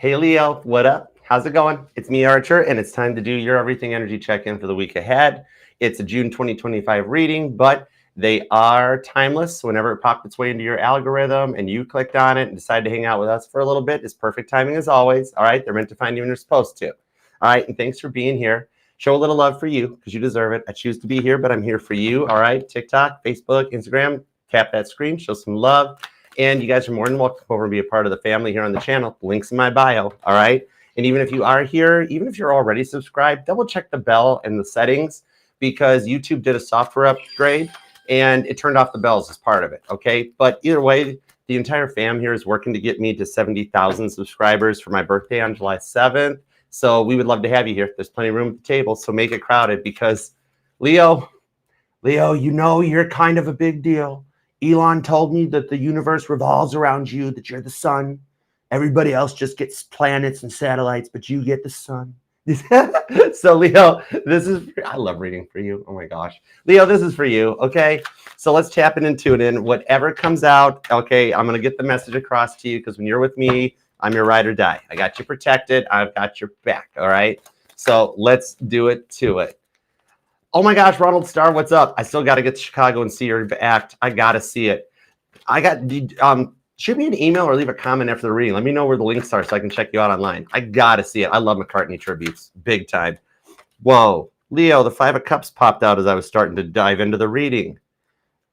Hey Leo, what up? How's it going? It's me, Archer, and it's time to do your everything energy check-in for the week ahead. It's a June 2025 reading, but they are timeless. Whenever it popped its way into your algorithm and you clicked on it and decided to hang out with us for a little bit, it's perfect timing as always. All right, they're meant to find you when you're supposed to. All right, and thanks for being here. Show a little love for you because you deserve it. I choose to be here, but I'm here for you. All right, TikTok, Facebook, Instagram, tap that screen, show some love. And you guys are more than welcome to come over and be a part of the family here on the channel. Links in my bio, all right? And even if you are here, even if you're already subscribed, double check the bell and the settings because YouTube did a software upgrade and it turned off the bells as part of it, okay? But either way, the entire fam here is working to get me to 70,000 subscribers for my birthday on July 7th. So we would love to have you here. There's plenty of room at the table, so make it crowded because Leo, you know you're kind of a big deal. Elon told me that the universe revolves around you, that you're the sun. Everybody else just gets planets and satellites, but you get the sun. So Leo, I love reading for you. Oh my gosh. Leo, this is for you, okay? So let's tap in and tune in. Whatever comes out, okay, I'm going to get the message across to you because when you're with me, I'm your ride or die. I got you protected. I've got your back, all right? So let's do it to it. Oh my gosh, Ronald Starr, what's up? I still got to get to Chicago and see your act. I got to see it. Shoot me an email or leave a comment after the reading. Let me know where the links are so I can check you out online. I got to see it. I love McCartney tributes, big time. Whoa, Leo, the 5 of Cups popped out as I was starting to dive into the reading.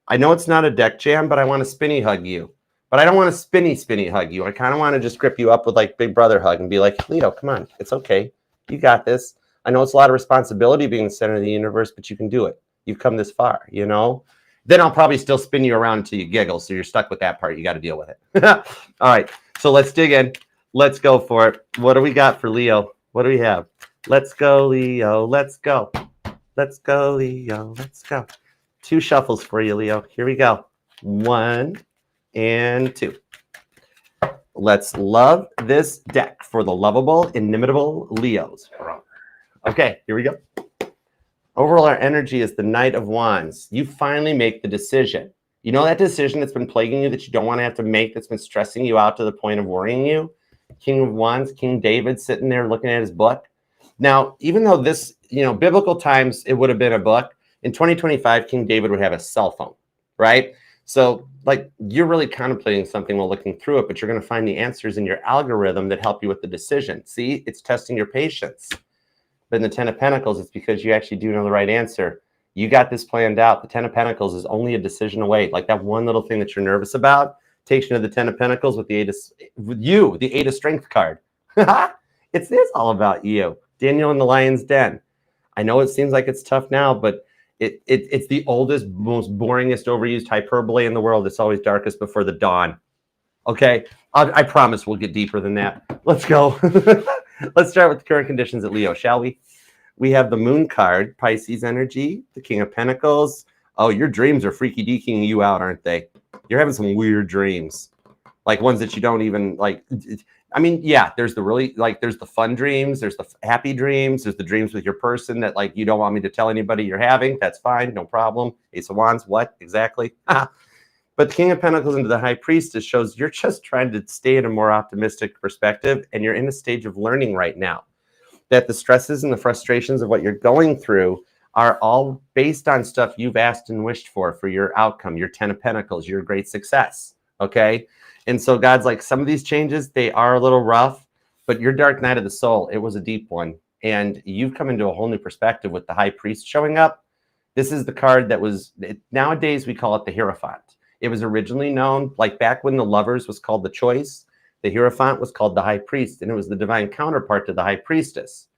I know it's not a deck jam, but I want to spinny hug you. But I don't want to spinny hug you. I kind of want to just grip you up with like big brother hug and be like, Leo, come on, it's okay. You got this. I know it's a lot of responsibility being the center of the universe, but you can do it. You've come this far, you know? Then I'll probably still spin you around until you giggle, so you're stuck with that part. You got to deal with it. All right, so let's dig in. Let's go for it. What do we got for Leo? What do we have? Let's go, Leo. Let's go. Let's go, Leo. Let's go. 2 shuffles for you, Leo. Here we go. 1 and 2. Let's love this deck for the lovable, inimitable Leos. Okay, here we go. Overall, our energy is the Knight of Wands. You finally make the decision. You know that decision that's been plaguing you that you don't want to have to make, that's been stressing you out to the point of worrying you? King of Wands, King David sitting there looking at his book. Now, even though this, biblical times, it would have been a book, in 2025, King David would have a cell phone, right? So, you're really contemplating something while looking through it, but you're going to find the answers in your algorithm that help you with the decision. See, it's testing your patience. But in the 10 of Pentacles, it's because you actually do know the right answer. You got this planned out. The 10 of Pentacles is only a decision away. Like that one little thing that you're nervous about takes you to the 10 of Pentacles with the 8 of Strength card. It's all about you. Daniel in the Lion's Den. I know it seems like it's tough now, but it's the oldest, most boringest, overused hyperbole in the world. It's always darkest before the dawn. Okay, I promise we'll get deeper than that. Let's go. Let's start with the current conditions at Leo, shall we? We have the Moon card, Pisces energy, the King of Pentacles. Oh, your dreams are freaky deaking you out, aren't they? You're having some weird dreams, like ones that you don't even like. I mean, yeah, there's the really there's the fun dreams, there's the happy dreams, there's the dreams with your person that you don't want me to tell anybody you're having. That's fine, no problem. Ace of Wands, what exactly? But the King of Pentacles into the High Priestess shows you're just trying to stay in a more optimistic perspective, and you're in a stage of learning right now. That the stresses and the frustrations of what you're going through are all based on stuff you've asked and wished for your outcome, your 10 of Pentacles, your great success, okay? And so God's like, some of these changes, they are a little rough, but your dark night of the soul, it was a deep one. And you've come into a whole new perspective with the High Priest showing up. This is the card that nowadays we call it the Hierophant. It was originally known, back when the Lovers was called the Choice, the Hierophant was called the High Priest, and it was the divine counterpart to the High Priestess.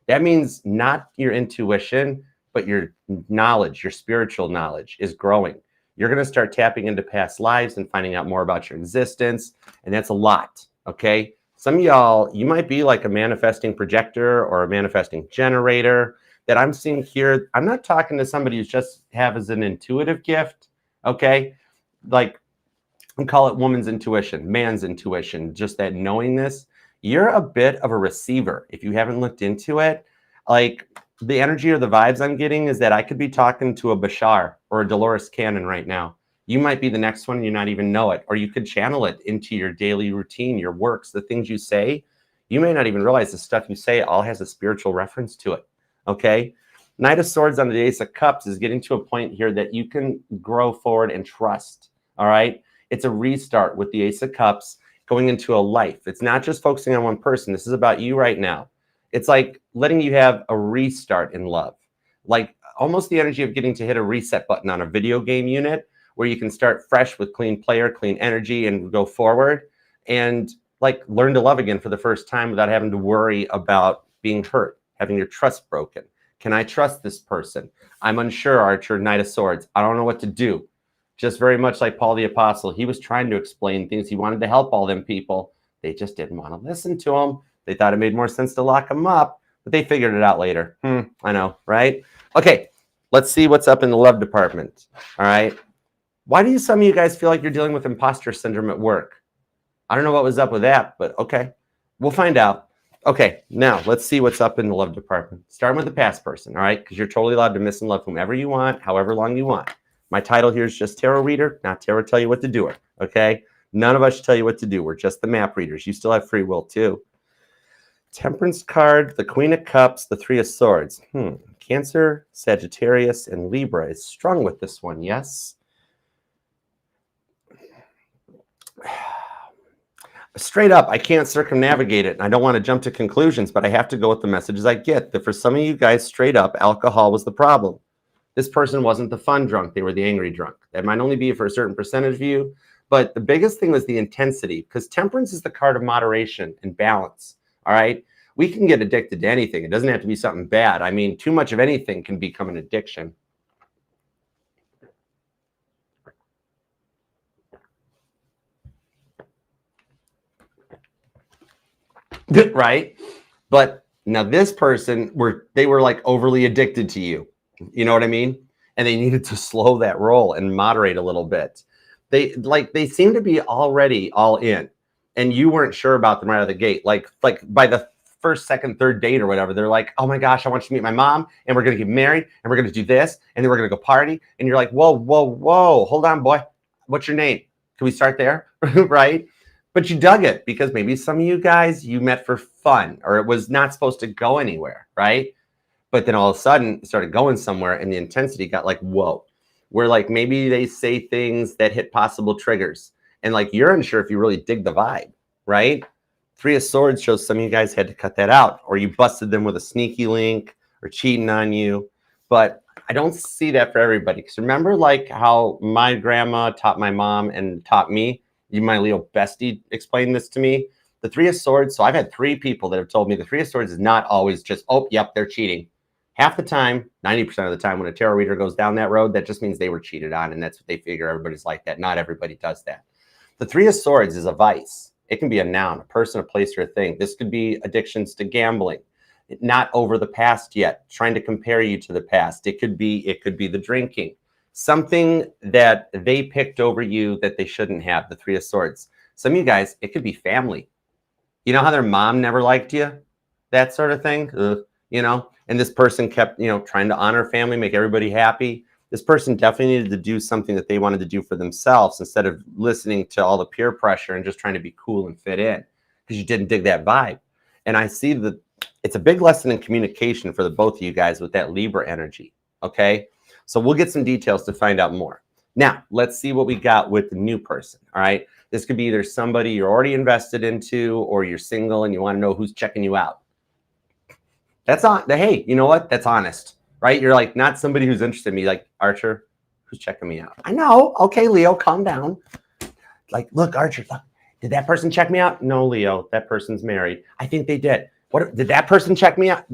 That means not your intuition, but your knowledge, your spiritual knowledge is growing. You're going to start tapping into past lives and finding out more about your existence, and that's a lot, okay? Some of y'all, you might be like a manifesting projector or a manifesting generator that I'm seeing here. I'm not talking to somebody who's just has an intuitive gift, okay? We call it woman's intuition, man's intuition, just that knowingness. You're a bit of a receiver. If you haven't looked into it, the energy or the vibes I'm getting is that I could be talking to a Bashar or a Dolores Cannon right now. You might be the next one and you not even know it, or you could channel it into your daily routine, your works, the things you say. You may not even realize the stuff you say all has a spiritual reference to it, okay? Knight of Swords on the Ace of Cups is getting to a point here that you can grow forward and trust, all right? It's a restart with the Ace of Cups going into a life. It's not just focusing on one person. This is about you right now. It's like letting you have a restart in love, like almost the energy of getting to hit a reset button on a video game unit where you can start fresh with clean player, clean energy, and go forward and like learn to love again for the first time without having to worry about being hurt, having your trust broken. Can I trust this person? I'm unsure, Archer, Knight of Swords. I don't know what to do. Just very much like Paul the Apostle. He was trying to explain things. He wanted to help all them people. They just didn't want to listen to him. They thought it made more sense to lock him up, but they figured it out later. I know, right? Okay, let's see what's up in the love department, all right? Why do some of you guys feel like you're dealing with imposter syndrome at work? I don't know what was up with that, but okay. We'll find out. Okay, now let's see what's up in the love department. Starting with the past person, all right? Because you're totally allowed to miss and love whomever you want, however long you want. My title here is just tarot reader, not tarot tell you what to do, okay? None of us should tell you what to do. We're just the map readers. You still have free will too. Temperance card, the Queen of Cups, the Three of Swords. Cancer, Sagittarius, and Libra is strong with this one, yes? Straight up, I can't circumnavigate it, and I don't want to jump to conclusions, but I have to go with the messages I get. That for some of you guys, straight up, alcohol was the problem. This person wasn't the fun drunk. They were the angry drunk. That might only be for a certain percentage of you, but the biggest thing was the intensity, because temperance is the card of moderation and balance, all right? We can get addicted to anything. It doesn't have to be something bad. I mean, too much of anything can become an addiction. Right? But now this person, they were like overly addicted to you. You know what I mean? And they needed to slow that roll and moderate a little bit. They seem to be already all in, and you weren't sure about them right out of the gate. Like by the first, second, third date or whatever, they're like, oh my gosh, I want you to meet my mom, and we're gonna get married, and we're gonna do this, and then we're gonna go party. And you're like, whoa, hold on, boy. What's your name? Can we start there? Right? But you dug it because maybe some of you guys you met for fun, or it was not supposed to go anywhere, right? But then all of a sudden it started going somewhere, and the intensity got like, whoa. Where like maybe they say things that hit possible triggers, and like you're unsure if you really dig the vibe, right? Three of Swords shows some of you guys had to cut that out, or you busted them with a sneaky link or cheating on you. But I don't see that for everybody. Because remember like how my grandma taught my mom and taught me, my Leo bestie explained this to me. The Three of Swords, so I've had 3 people that have told me the Three of Swords is not always just, oh, yep, they're cheating. Half the time, 90% of the time, when a tarot reader goes down that road, that just means they were cheated on, and that's what they figure. Everybody's like that. Not everybody does that. The Three of Swords is a vice. It can be a noun, a person, a place, or a thing. This could be addictions to gambling, not over the past yet, trying to compare you to the past. It could be the drinking, something that they picked over you that they shouldn't have. The Three of Swords. Some of you guys, it could be family. You know how their mom never liked you, that sort of thing. You know. And this person kept, trying to honor family, make everybody happy. This person definitely needed to do something that they wanted to do for themselves instead of listening to all the peer pressure and just trying to be cool and fit in because you didn't dig that vibe. And I see that it's a big lesson in communication for the both of you guys with that Libra energy, okay? So we'll get some details to find out more. Now, let's see what we got with the new person, all right? This could be either somebody you're already invested into or you're single and you want to know who's checking you out. That's on. Hey, you know what? That's honest, right? You're like not somebody who's interested in me, like Archer, who's checking me out. I know. Okay, Leo, calm down. Like, look, Archer, look, did that person check me out? No, Leo, that person's married. I think they did. What did that person check me out?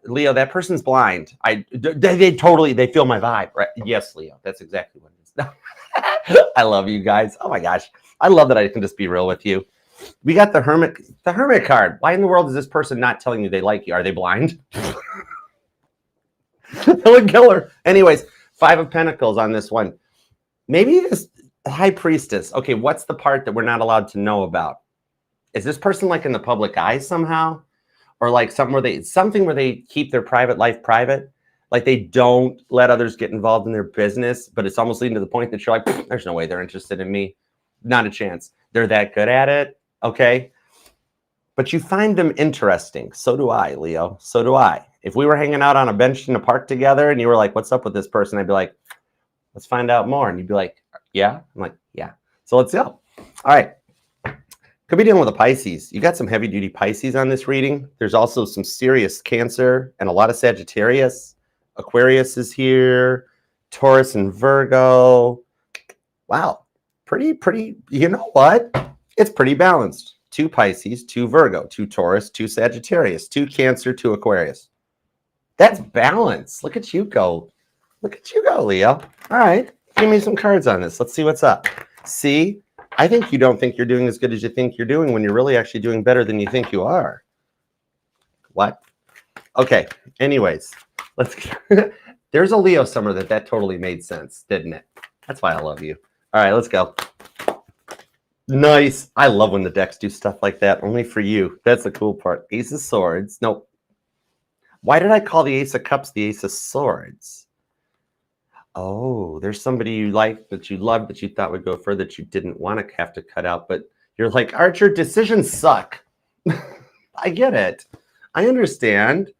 Leo, that person's blind. They feel my vibe, right? Yes, Leo, that's exactly what it is. I love you guys. Oh my gosh, I love that I can just be real with you. We got the Hermit card. Why in the world is this person not telling you they like you? Are they blind? That would kill her. Anyways, 5 of Pentacles on this one. Maybe this High Priestess. Okay, what's the part that we're not allowed to know about? Is this person like in the public eye somehow? Or like something where they keep their private life private? Like they don't let others get involved in their business, but it's almost leading to the point that you're like, there's no way they're interested in me. Not a chance. They're that good at it. Okay. but you find them interesting. So do I, Leo. So do I. If we were hanging out on a bench in a park together and you were like, what's up with this person? I'd be like, let's find out more. And you'd be like, yeah? I'm like, yeah. So let's go. All right. Could be dealing with a Pisces. You got some heavy duty Pisces on this reading. There's also some serious Cancer and a lot of Sagittarius. Aquarius is here. Taurus and Virgo. Wow. Pretty, you know what? It's pretty balanced. 2 Pisces, 2 Virgo, 2 Taurus, 2 Sagittarius, 2 Cancer, 2 Aquarius. That's balance. Look at you go. Look at you go, Leo. All right. Give me some cards on this. Let's see what's up. See? I think you don't think you're doing as good as you think you're doing when you're really actually doing better than you think you are. What? Okay. Anyways, let's. There's a Leo somewhere that totally made sense, didn't it? That's why I love you. All right, let's go. Nice. I love when the decks do stuff like that. Only for you. That's the cool part. Ace of Swords. Nope. Why did I call the Ace of Cups the Ace of Swords? Oh, there's somebody you like, that you love, that you thought would go further, that you didn't want to have to cut out, but you're like, Archer, decisions suck. I get it. I understand.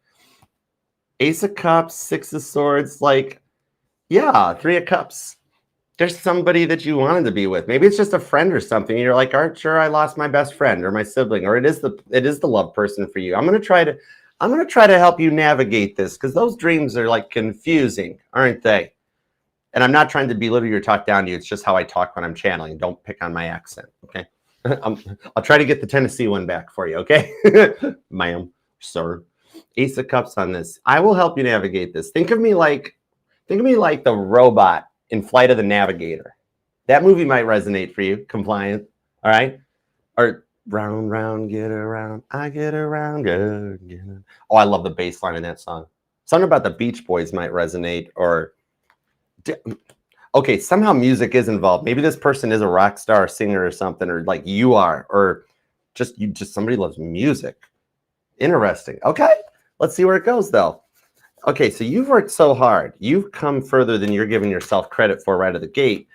Ace of Cups, 6 of Swords, like, yeah, 3 of Cups. There's somebody that you wanted to be with. Maybe it's just a friend or something. You're like, Archer, I lost my best friend or my sibling, or it is the love person for you. I'm gonna try to help you navigate this, because those dreams are like confusing, aren't they? And I'm not trying to belittle you or talk down to you. It's just how I talk when I'm channeling. Don't pick on my accent, okay? I'll try to get the Tennessee one back for you, okay? Ma'am, sir. Ace of Cups on this. I will help you navigate this. Think of me like the robot in Flight of the Navigator. That movie might resonate for you. Compliant, all right? Or round, round, get around. I get around, good. Oh, I love the bass line in that song. Something about the Beach Boys might resonate, or... Okay, somehow music is involved. Maybe this person is a rock star, singer or something, or like you are, or just somebody loves music. Interesting. Okay, let's see where it goes though. Okay, so you've worked so hard. You've come further than you're giving yourself credit for right out of the gate.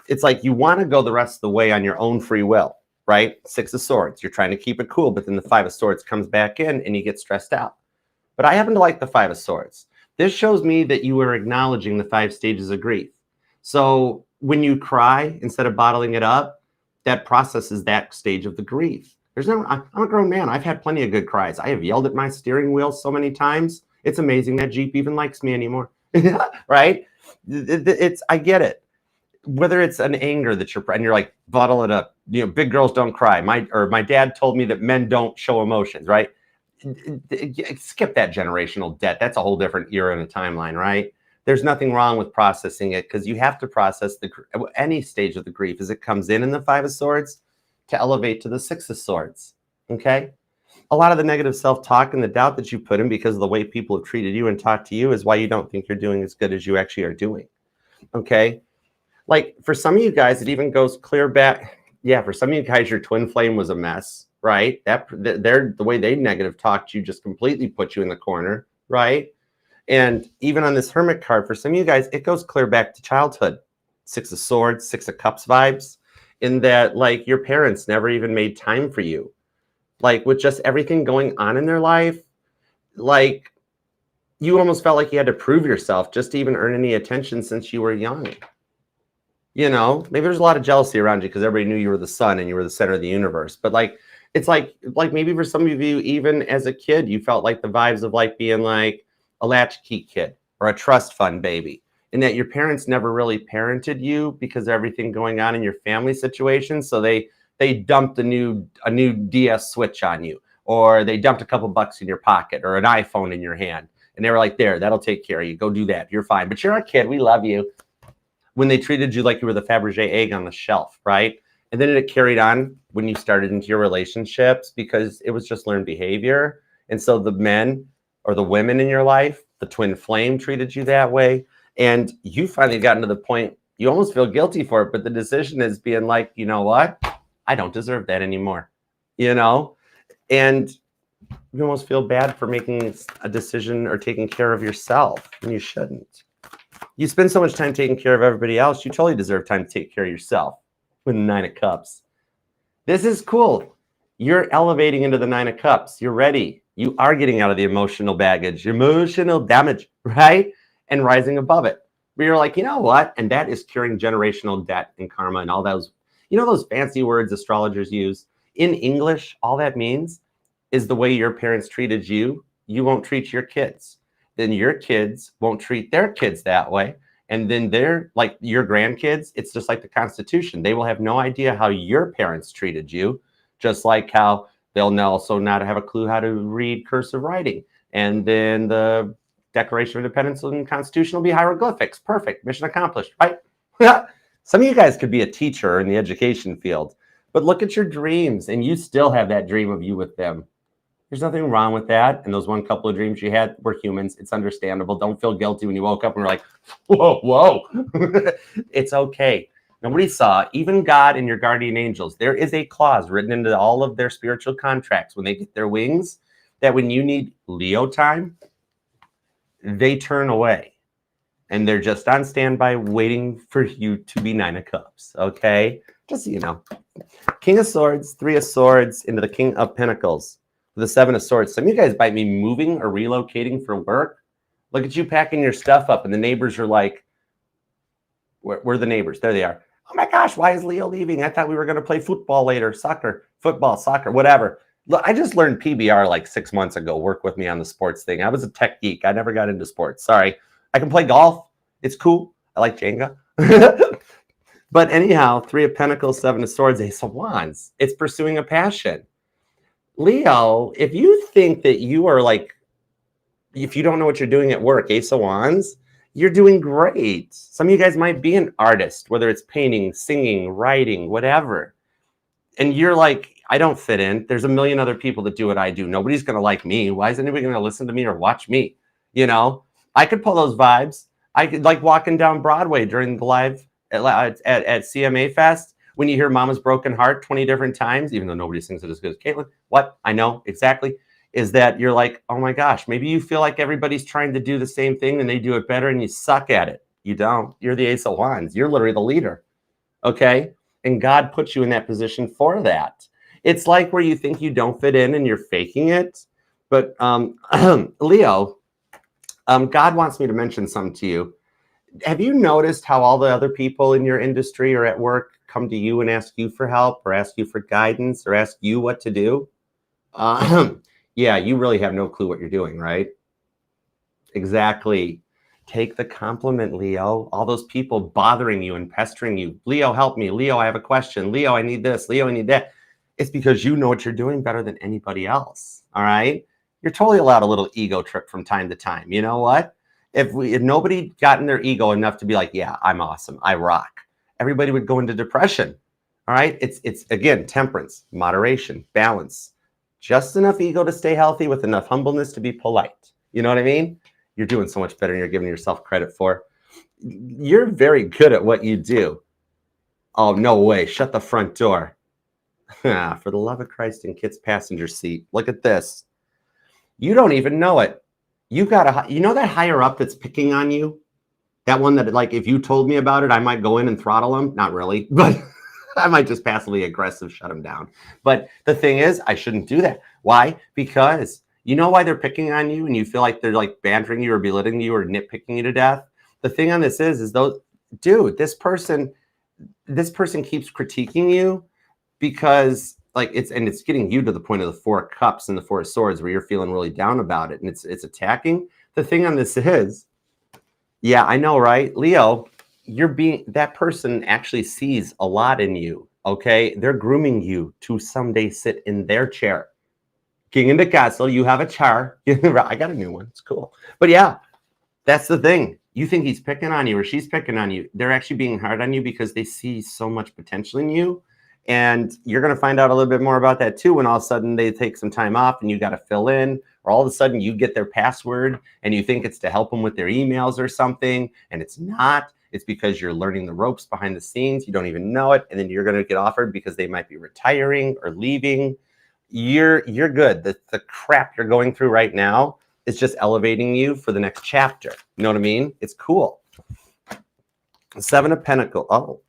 It's like you want to go the rest of the way on your own free will, right? 6 of Swords. You're trying to keep it cool, but then the 5 of Swords comes back in and you get stressed out. But I happen to like the 5 of Swords. This shows me that you are acknowledging the 5 stages of grief. So when you cry, instead of bottling it up, that processes that stage of the grief. I'm a grown man. I've had plenty of good cries. I have yelled at my steering wheel so many times. It's amazing that Jeep even likes me anymore, right? I get it. Whether it's an anger that you're like, bottle it up. You know, big girls don't cry. My dad told me that men don't show emotions, right? Skip that generational debt. That's a whole different era and a timeline, right? There's nothing wrong with processing it, because you have to process any stage of the grief as it comes in the 5 of Swords to elevate to the 6 of Swords, okay? A lot of the negative self-talk and the doubt that you put in because of the way people have treated you and talked to you is why you don't think you're doing as good as you actually are doing, okay? Like, for some of you guys, it even goes clear back. Yeah, for some of you guys, your twin flame was a mess, right? The way they negative talked you just completely put you in the corner, right? And even on this Hermit card, for some of you guys, it goes clear back to childhood. 6 of Swords, 6 of Cups vibes, in that, like, your parents never even made time for you. Like, with just everything going on in their life, like, you almost felt like you had to prove yourself just to even earn any attention since you were young. You know, maybe there's a lot of jealousy around you because everybody knew you were the sun and you were the center of the universe. But like, it's like maybe for some of you, even as a kid, you felt like the vibes of like being like a latchkey kid or a trust fund baby, in that your parents never really parented you because of everything going on in your family situation. So they dumped a new DS switch on you, or they dumped a couple bucks in your pocket or an iPhone in your hand. And they were like, there, that'll take care of you. Go do that. You're fine. But you're a kid. We love you. When they treated you like you were the Fabergé egg on the shelf, right? And then it carried on when you started into your relationships, because it was just learned behavior. And so the men or the women in your life, the twin flame, treated you that way. And you finally gotten to the point, you almost feel guilty for it, but the decision is being like, you know what? I don't deserve that anymore, you know? And you almost feel bad for making a decision or taking care of yourself, and you shouldn't. You spend so much time taking care of everybody else, you totally deserve time to take care of yourself with the 9 of Cups. This is cool. You're elevating into the Nine of Cups. You're ready. You are getting out of the emotional baggage, emotional damage, right? And rising above it. But you're like, you know what? And that is curing generational debt and karma and all those, those fancy words astrologers use. In English, all that means is the way your parents treated you, you won't treat your kids. Then your kids won't treat their kids that way. And then they're like your grandkids, it's just like the Constitution. They will have no idea how your parents treated you, just like how they'll also not have a clue how to read cursive writing. And then the Declaration of Independence and Constitution will be hieroglyphics. Perfect. Mission accomplished, right? Some of you guys could be a teacher in the education field, but look at your dreams and you still have that dream of you with them. There's nothing wrong with that. And those one couple of dreams you had were humans. It's understandable. Don't feel guilty when you woke up and were like, whoa. It's okay. Nobody saw, even God and your guardian angels, there is a clause written into all of their spiritual contracts when they get their wings, that when you need Leo time, they turn away. And they're just on standby waiting for you to be Nine of Cups, okay? Just so you know. King of Swords, Three of Swords, into the King of Pentacles. The Seven of Swords. Some of you guys might be moving or relocating for work. Look at you packing your stuff up and the neighbors are like, where are the neighbors? There they are. Oh my gosh, why is Leo leaving? I thought we were going to play football later. Football, soccer, whatever. Look, I just learned PBR like 6 months ago. Work with me on the sports thing. I was a tech geek. I never got into sports. Sorry. I can play golf. It's cool. I like Jenga. But anyhow, Three of Pentacles, Seven of Swords, Ace of Wands. It's pursuing a passion. Leo, if you think that you are like, if you don't know what you're doing at work, Ace of Wands, you're doing great. Some of you guys might be an artist, whether it's painting, singing, writing, whatever. And you're like, I don't fit in. There's a million other people that do what I do. Nobody's going to like me. Why is anybody going to listen to me or watch me? I could pull those vibes. I could like walking down Broadway during the live at CMA Fest. When you hear Mama's Broken Heart 20 different times, even though nobody sings it as good as Caitlin, what I know exactly is that you're like, oh my gosh, maybe you feel like everybody's trying to do the same thing and they do it better and you suck at it. You don't. You're the Ace of Wands. You're literally the leader. Okay? And God put you in that position for that. It's like where you think you don't fit in and you're faking it. But Leo, God wants me to mention something to you. Have you noticed how all the other people in your industry or at work come to you and ask you for help or ask you for guidance or ask you what to do? Yeah, you really have no clue what you're doing, right? Exactly. Take the compliment, Leo. All those people bothering you and pestering you. Leo, help me. Leo, I have a question. Leo, I need this. Leo, I need that. It's because you know what you're doing better than anybody else. All right? You're totally allowed a little ego trip from time to time. You know what? If nobody got in their ego enough to be like, yeah, I'm awesome, I rock, everybody would go into depression. All right? It's again, temperance, moderation, balance. Just enough ego to stay healthy with enough humbleness to be polite. You know what I mean? You're doing so much better than you're giving yourself credit for. You're very good at what you do. Oh, no way. Shut the front door. For the love of Christ in Kit's passenger seat. Look at this. You don't even know it. You know that higher up that's picking on you? That one that, like, if you told me about it, I might go in and throttle them. Not really, but I might just passively aggressive shut them down. But the thing is, I shouldn't do that. Why? Because you know why they're picking on you and you feel like they're like bantering you or belittling you or nitpicking you to death? The thing on this is those, dude, this person keeps critiquing you because like it's getting you to the point of the Four of Cups and the Four of Swords where you're feeling really down about it and it's attacking. The thing on this is, yeah, I know, right? Leo, that person actually sees a lot in you, okay? They're grooming you to someday sit in their chair. King in the castle, you have a chair. I got a new one, it's cool. But yeah, that's the thing. You think he's picking on you or she's picking on you. They're actually being hard on you because they see so much potential in you. And you're going to find out a little bit more about that too when all of a sudden they take some time off and you got to fill in, or all of a sudden you get their password and you think it's to help them with their emails or something, and it's not. It's because you're learning the ropes behind the scenes. You don't even know it, and then you're going to get offered because they might be retiring or leaving. You're good. The crap you're going through right now is just elevating you for the next chapter. You know what I mean? It's cool. Seven of Pentacles. Oh.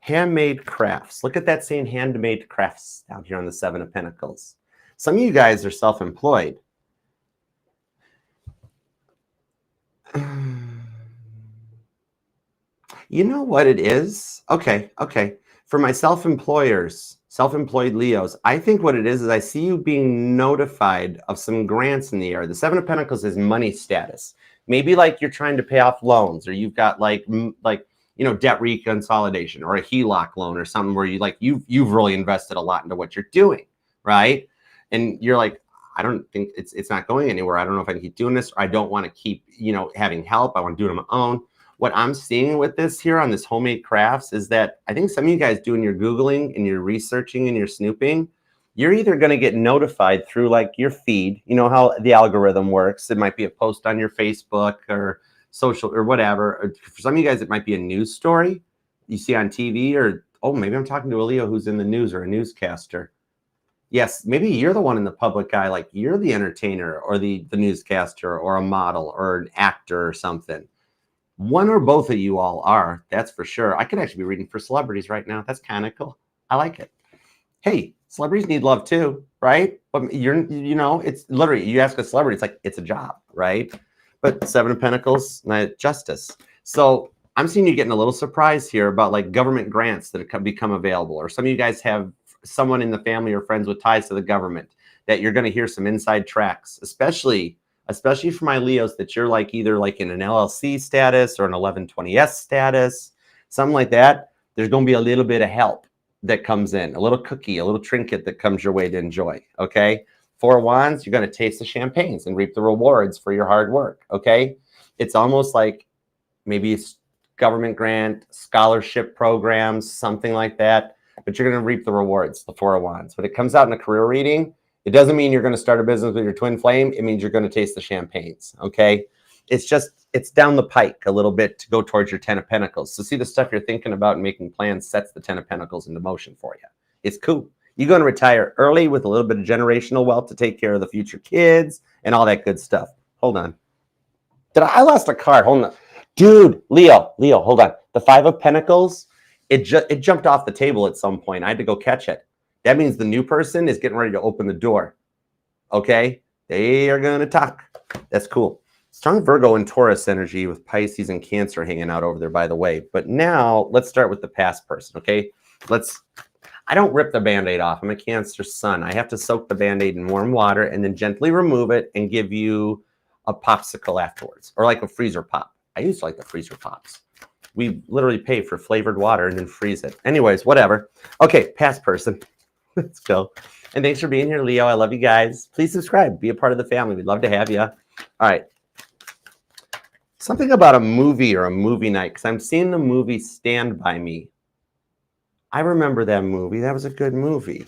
Handmade crafts. Look at that saying handmade crafts down here on the Seven of Pentacles. Some of you guys are self-employed. You know what it is? Okay. For my self-employed Leos, I think what it is I see you being notified of some grants in the air. The Seven of Pentacles is money status. Maybe like you're trying to pay off loans, or you've got like debt reconsolidation, or a HELOC loan, or something where you've really invested a lot into what you're doing, right? And you're like, I don't think it's not going anywhere. I don't know if I can keep doing this, or I don't want to keep having help. I want to do it on my own. What I'm seeing with this here on this homemade crafts is that I think some of you guys doing your Googling and your researching and your snooping, you're either going to get notified through like your feed. You know how the algorithm works. It might be a post on your Facebook or social or whatever. Or for some of you guys, it might be a news story you see on TV, or, oh, maybe I'm talking to a Leo who's in the news or a newscaster. Yes, maybe you're the one in the public eye, like you're the entertainer or the newscaster or a model or an actor or something. One or both of you all are, that's for sure. I could actually be reading for celebrities right now. That's kind of cool. I like it. Hey, celebrities need love too, right? But it's literally, you ask a celebrity, it's like, it's a job, right? But Seven of Pentacles, justice. So I'm seeing you getting a little surprise here about like government grants that have become available, or some of you guys have someone in the family or friends with ties to the government that you're going to hear some inside tracks, especially for my Leos, that you're like either like in an LLC status or an 1120S status, something like that. There's going to be a little bit of help that comes in, a little cookie, a little trinket that comes your way to enjoy. Okay. Four of Wands, you're going to taste the champagnes and reap the rewards for your hard work. Okay. It's almost like maybe it's government grant, scholarship programs, something like that, but you're going to reap the rewards, the Four of Wands. When it comes out in a career reading, it doesn't mean you're going to start a business with your twin flame. It means you're going to taste the champagnes. Okay. It's down the pike a little bit to go towards your 10 of Pentacles. So see, the stuff you're thinking about and making plans sets the 10 of Pentacles into motion for you. It's cool. You're going to retire early with a little bit of generational wealth to take care of the future kids and all that good stuff. Hold on. I lost a card. Hold on. Dude, Leo, hold on. The Five of Pentacles, it jumped off the table at some point. I had to go catch it. That means the new person is getting ready to open the door. Okay? They are going to talk. That's cool. Strong Virgo and Taurus energy with Pisces and Cancer hanging out over there, by the way. But now let's start with the past person, okay? I don't rip the Band-Aid off. I'm a Cancer sun. I have to soak the Band-Aid in warm water and then gently remove it and give you a popsicle afterwards, or like a freezer pop. I used to like the freezer pops. We literally pay for flavored water and then freeze it. Anyways, whatever. Okay, past person. Let's go. And thanks for being here, Leo. I love you guys. Please subscribe. Be a part of the family. We'd love to have you. All right. Something about a movie or a movie night, because I'm seeing the movie Stand By Me. I remember that movie. That was a good movie.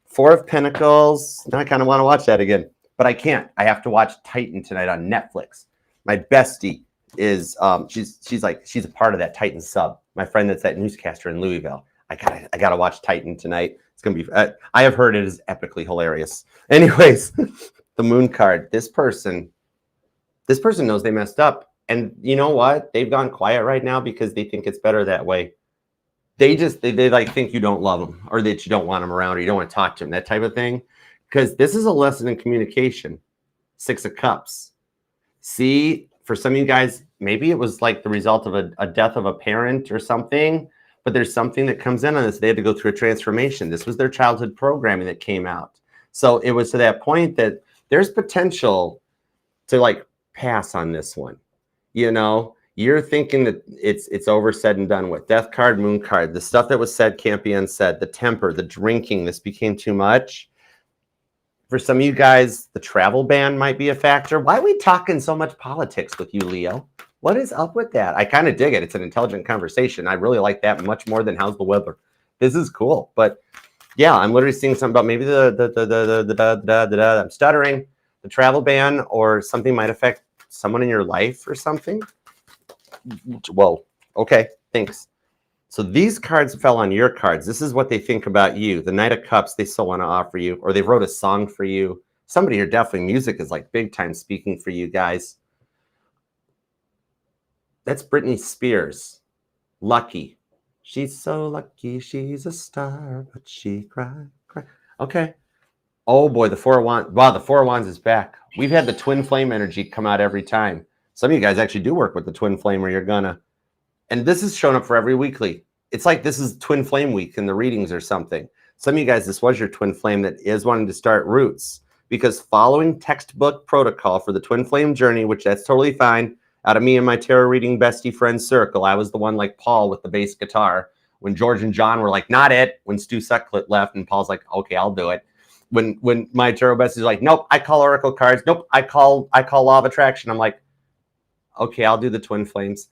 Four of Pentacles. Now I kind of want to watch that again, but I can't. I have to watch Titan tonight on Netflix. My bestie is she's a part of that Titan sub. My friend that's that newscaster in Louisville. I gotta watch Titan tonight. It's gonna be. I have heard it is epically hilarious. Anyways, the Moon card. This person knows they messed up, and you know what? They've gone quiet right now because they think it's better that way. They like think you don't love them, or that you don't want them around, or you don't want to talk to them, that type of thing. Because this is a lesson in communication. Six of Cups. See, for some of you guys, maybe it was like the result of a death of a parent or something. But there's something that comes in on this. They had to go through a transformation. This was their childhood programming that came out. So it was to that point that there's potential to like pass on this one. You know, you're thinking that it's over, said and done with. Death card, Moon card. The stuff that was said can't be unsaid. The temper, the drinking, this became too much. For some of you guys, the travel ban might be a factor. Why are we talking so much politics with you, Leo? What is up with that? I kind of dig it. It's an intelligent conversation. I really like that much more than how's the weather. This is cool. But yeah, I'm literally seeing something about maybe I'm stuttering, the travel ban, or something might affect someone in your life or something. Whoa. Okay. Thanks. So these cards fell on your cards. This is what they think about you. The Knight of Cups, they still want to offer you, or they wrote a song for you. Somebody here, definitely music is like big time speaking for you guys. That's Britney Spears. Lucky. She's so lucky she's a star, but she cried. Okay. Oh boy, the Four of Wands. Wow, the Four of Wands is back. We've had the twin flame energy come out every time. Some of you guys actually do work with the twin flame where you're gonna, and this is showing up for every weekly. It's like this is twin flame week in the readings or something. Some of you guys, this was your twin flame that is wanting to start roots, because following textbook protocol for the twin flame journey, which that's totally fine. Out of me and my tarot reading bestie friend circle, I was the one like Paul with the bass guitar. When George and John were like, not it. When Stu Sutcliffe left and Paul's like, okay, I'll do it. When my tarot bestie is like, nope, I call oracle cards. Nope, I call law of attraction. I'm like, okay, I'll do the twin flames.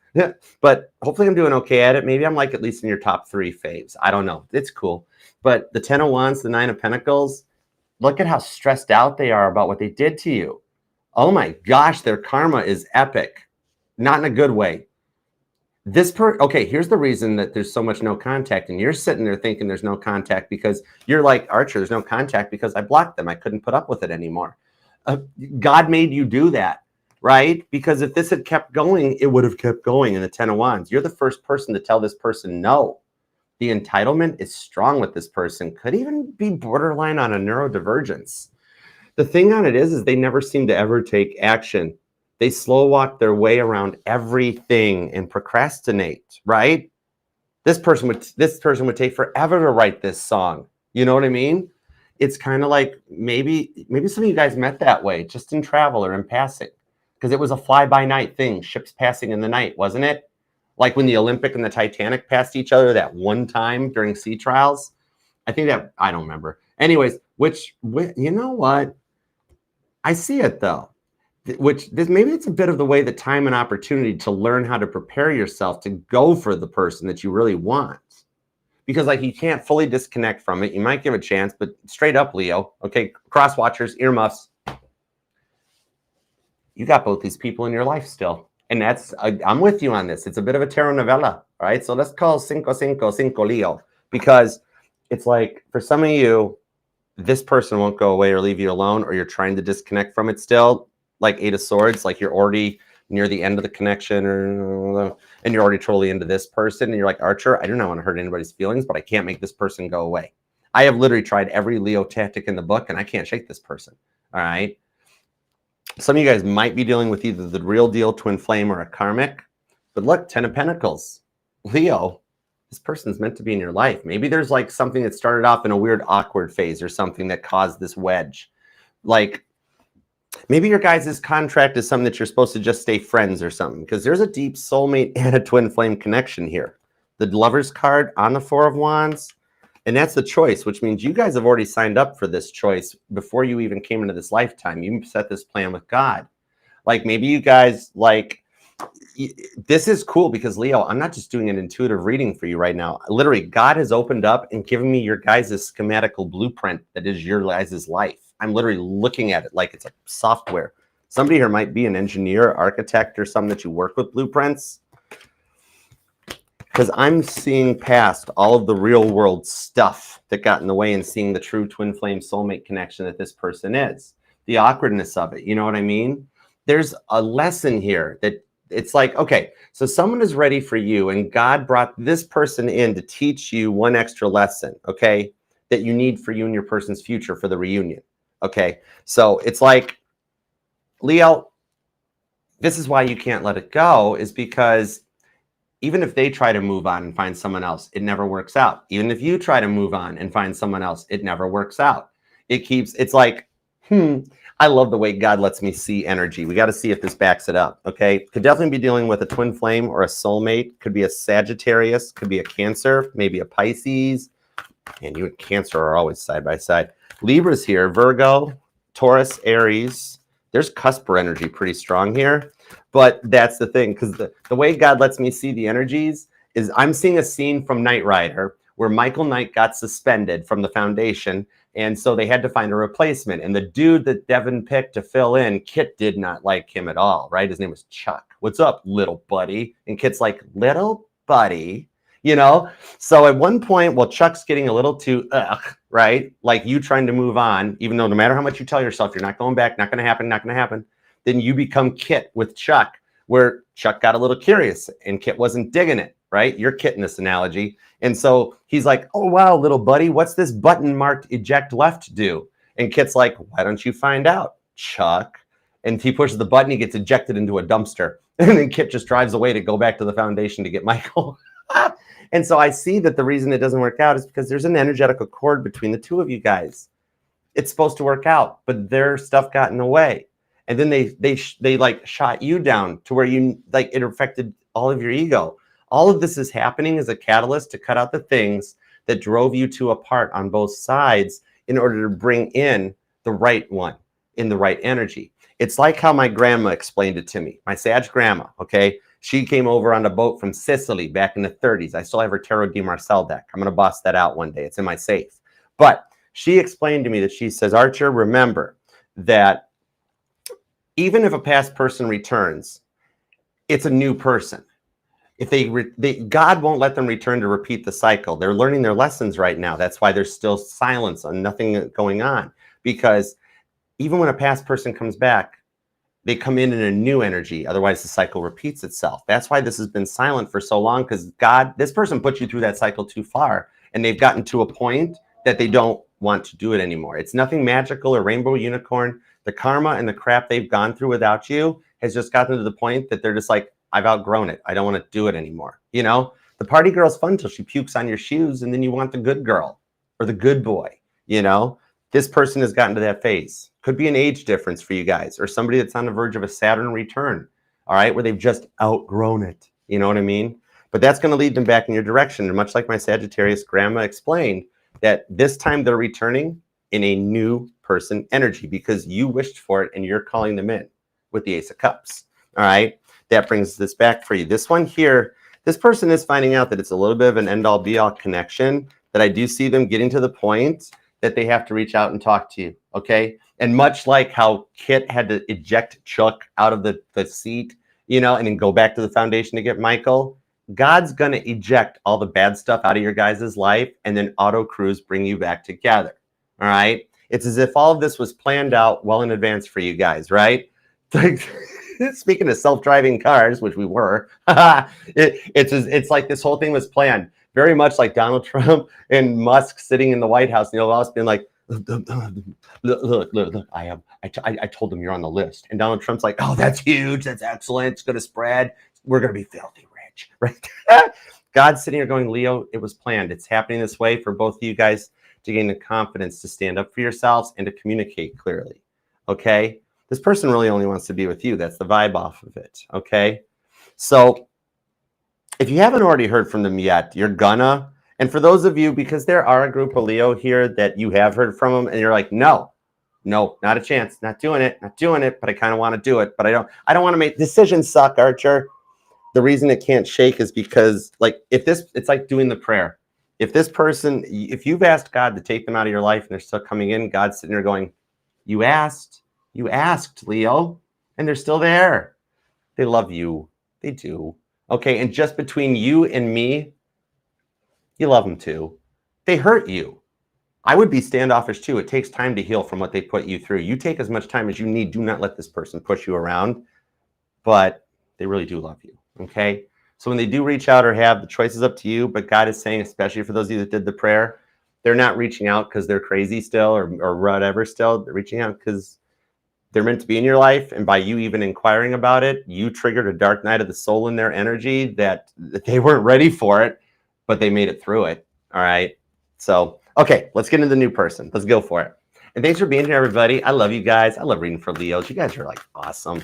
But hopefully I'm doing okay at it. Maybe I'm like at least in your top 3 faves. I don't know. It's cool. But the 10 of Wands, the 9 of Pentacles, look at how stressed out they are about what they did to you. Oh my gosh, their karma is epic. Not in a good way. Okay, here's the reason that there's so much no contact, and you're sitting there thinking there's no contact because you're like, Archer, there's no contact because I blocked them. I couldn't put up with it anymore. God made you do that, right? Because if this had kept going, it would have kept going in the 10 of Wands. You're the first person to tell this person no. The entitlement is strong with this person. Could even be borderline on a neurodivergence. The thing on it is they never seem to ever take action. They slow walk their way around everything and procrastinate, right? This person would take forever to write this song. You know what I mean? It's kind of like maybe some of you guys met that way, just in travel or in passing, because it was a fly-by-night thing, ships passing in the night, wasn't it? Like when the Olympic and the Titanic passed each other that one time during sea trials. I think that, I don't remember. Anyways, you know what? I see it though. Maybe it's a bit of the way, the time and opportunity to learn how to prepare yourself to go for the person that you really want. Because like you can't fully disconnect from it. You might give a chance, but straight up, Leo, okay, cross watchers, earmuffs. You got both these people in your life still. And I'm with you on this. It's a bit of a tarot novella, all right? So let's call 555 Leo, because it's like for some of you, this person won't go away or leave you alone, or you're trying to disconnect from it still. Like 8 of Swords, like you're already near the end of the connection, and you're already totally into this person, and you're like, Archer, I do not want to hurt anybody's feelings, but I can't make this person go away. I have literally tried every Leo tactic in the book, and I can't shake this person, all right? Some of you guys might be dealing with either the real deal twin flame or a karmic, but look, 10 of Pentacles. Leo, this person's meant to be in your life. Maybe there's like something that started off in a weird awkward phase or something that caused this wedge. Like, maybe your guys' contract is something that you're supposed to just stay friends or something, because there's a deep soulmate and a twin flame connection here. The Lover's card on the 4 of Wands, and that's the choice, which means you guys have already signed up for this choice before you even came into this lifetime. You set this plan with God. Like maybe you guys like, this is cool because Leo, I'm not just doing an intuitive reading for you right now. Literally, God has opened up and given me your guys' schematical blueprint that is your guys' life. I'm literally looking at it like it's a software. Somebody here might be an engineer, architect, or something that you work with blueprints. Because I'm seeing past all of the real world stuff that got in the way and seeing the true twin flame soulmate connection that this person is. The awkwardness of it, you know what I mean? There's a lesson here that it's like, okay, so someone is ready for you, and God brought this person in to teach you one extra lesson, okay, that you need for you and your person's future for the reunion. Okay, so it's like, Leo, this is why you can't let it go, is because even if they try to move on and find someone else, it never works out. Even if you try to move on and find someone else, it never works out. It's like, I love the way God lets me see energy. We got to see if this backs it up, okay? Could definitely be dealing with a twin flame or a soulmate. Could be a Sagittarius, could be a Cancer, maybe a Pisces. And you and Cancer are always side by side. Libra's here, Virgo, Taurus, Aries. There's cusper energy pretty strong here. But that's the thing, because the way God lets me see the energies is I'm seeing a scene from Knight Rider where Michael Knight got suspended from the foundation, and so they had to find a replacement. And the dude that Devin picked to fill in, Kit did not like him at all, right? His name was Chuck. What's up, little buddy? And Kit's like, little buddy? You know? So at one point, well, Chuck's getting a little too, right? Like you trying to move on, even though no matter how much you tell yourself, you're not going back, not going to happen, not going to happen. Then you become Kit with Chuck, where Chuck got a little curious and Kit wasn't digging it. right? You're Kit in this analogy. And so he's like, oh, wow, little buddy, what's this button marked eject left do? And Kit's like, why don't you find out, Chuck? And he pushes the button, he gets ejected into a dumpster. And then Kit just drives away to go back to the foundation to get Michael. And so I see that the reason it doesn't work out is because there's an energetic accord between the two of you guys. It's supposed to work out, but their stuff got in the way. And then they like shot you down to where you like it affected all of your ego. All of this is happening as a catalyst to cut out the things that drove you two apart on both sides in order to bring in the right one in the right energy. It's like how my grandma explained it to me, my Sag grandma, okay? She came over on a boat from Sicily back in the 30s. I still have her Tarot de Marcel deck. I'm going to bust that out one day. It's in my safe. But she explained to me that she says, Archer, remember that even if a past person returns, it's a new person. If God won't let them return to repeat the cycle. They're learning their lessons right now. That's why there's still silence and nothing going on. Because even when a past person comes back, they come in a new energy. Otherwise, the cycle repeats itself. That's why this has been silent for so long, because this person put you through that cycle too far, and they've gotten to a point that they don't want to do it anymore. It's nothing magical or rainbow unicorn. The karma and the crap they've gone through without you has just gotten to the point that they're just like, I've outgrown it. I don't want to do it anymore. You know, the party girl's fun till she pukes on your shoes, and then you want the good girl or the good boy. You know, this person has gotten to that phase. Could be an age difference for you guys, or somebody that's on the verge of a Saturn return, all right, where they've just outgrown it. You know what I mean? But that's going to lead them back in your direction. And much like my Sagittarius grandma explained, that this time they're returning in a new person energy because you wished for it and you're calling them in with the Ace of Cups. All right, that brings this back for you. This one here, this person is finding out that it's a little bit of an end-all be-all connection, that I do see them getting to the point that they have to reach out and talk to you, okay? And much like how Kit had to eject Chuck out of the seat, you know, and then go back to the foundation to get Michael, God's going to eject all the bad stuff out of your guys' life and then auto cruise bring you back together, all right? It's as if all of this was planned out well in advance for you guys, right? Speaking of self-driving cars, which we were, it's like this whole thing was planned, very much like Donald Trump and Musk sitting in the White House, and all us being like, look, I told them you're on the list. And Donald Trump's like, oh, that's huge. That's excellent. It's going to spread. We're going to be filthy rich, right? God's sitting here going, Leo, it was planned. It's happening this way for both of you guys to gain the confidence to stand up for yourselves and to communicate clearly, okay? This person really only wants to be with you. That's the vibe off of it, okay? So if you haven't already heard from them yet, you're gonna. And for those of you, because there are a group of Leo here that you have heard from them and you're like, no, not a chance, not doing it, but I kind of want to do it, but I don't want to make decisions suck, Archer. The reason it can't shake is because like it's like doing the prayer. If this person, if you've asked God to take them out of your life and they're still coming in, God's sitting there going, you asked, Leo, and they're still there. They love you. They do. Okay, and just between you and me, you love them too. They hurt you. I would be standoffish too. It takes time to heal from what they put you through. You take as much time as you need. Do not let this person push you around, but they really do love you, okay? So when they do reach out or have, the choice is up to you, but God is saying, especially for those of you that did the prayer, they're not reaching out because they're crazy still or whatever still. They're reaching out because they're meant to be in your life, and by you even inquiring about it, you triggered a dark night of the soul in their energy that they weren't ready for it, but they made it through it, all right? So, okay, let's get into the new person. Let's go for it. And thanks for being here, everybody. I love you guys. I love reading for Leos. You guys are, like, awesome.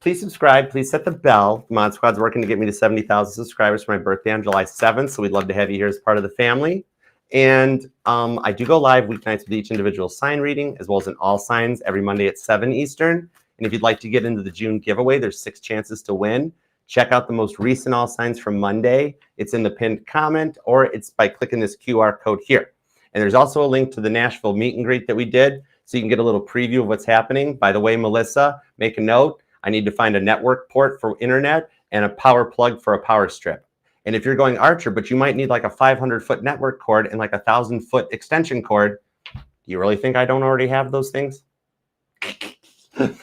Please subscribe. Please set the bell. The Mod Squad's working to get me to 70,000 subscribers for my birthday on July 7th, so we'd love to have you here as part of the family. And I do go live weeknights with each individual sign reading, as well as in all signs every Monday at 7 Eastern. And if you'd like to get into the June giveaway, there's 6 chances to win. Check out the most recent all signs from Monday. It's in the pinned comment, or it's by clicking this QR code here. And there's also a link to the Nashville meet and greet that we did, so you can get a little preview of what's happening. By the way, Melissa, make a note. I need to find a network port for internet and a power plug for a power strip. And if you're going Archer, but you might need like a 500-foot network cord and like a 1,000-foot extension cord, do you really think I don't already have those things?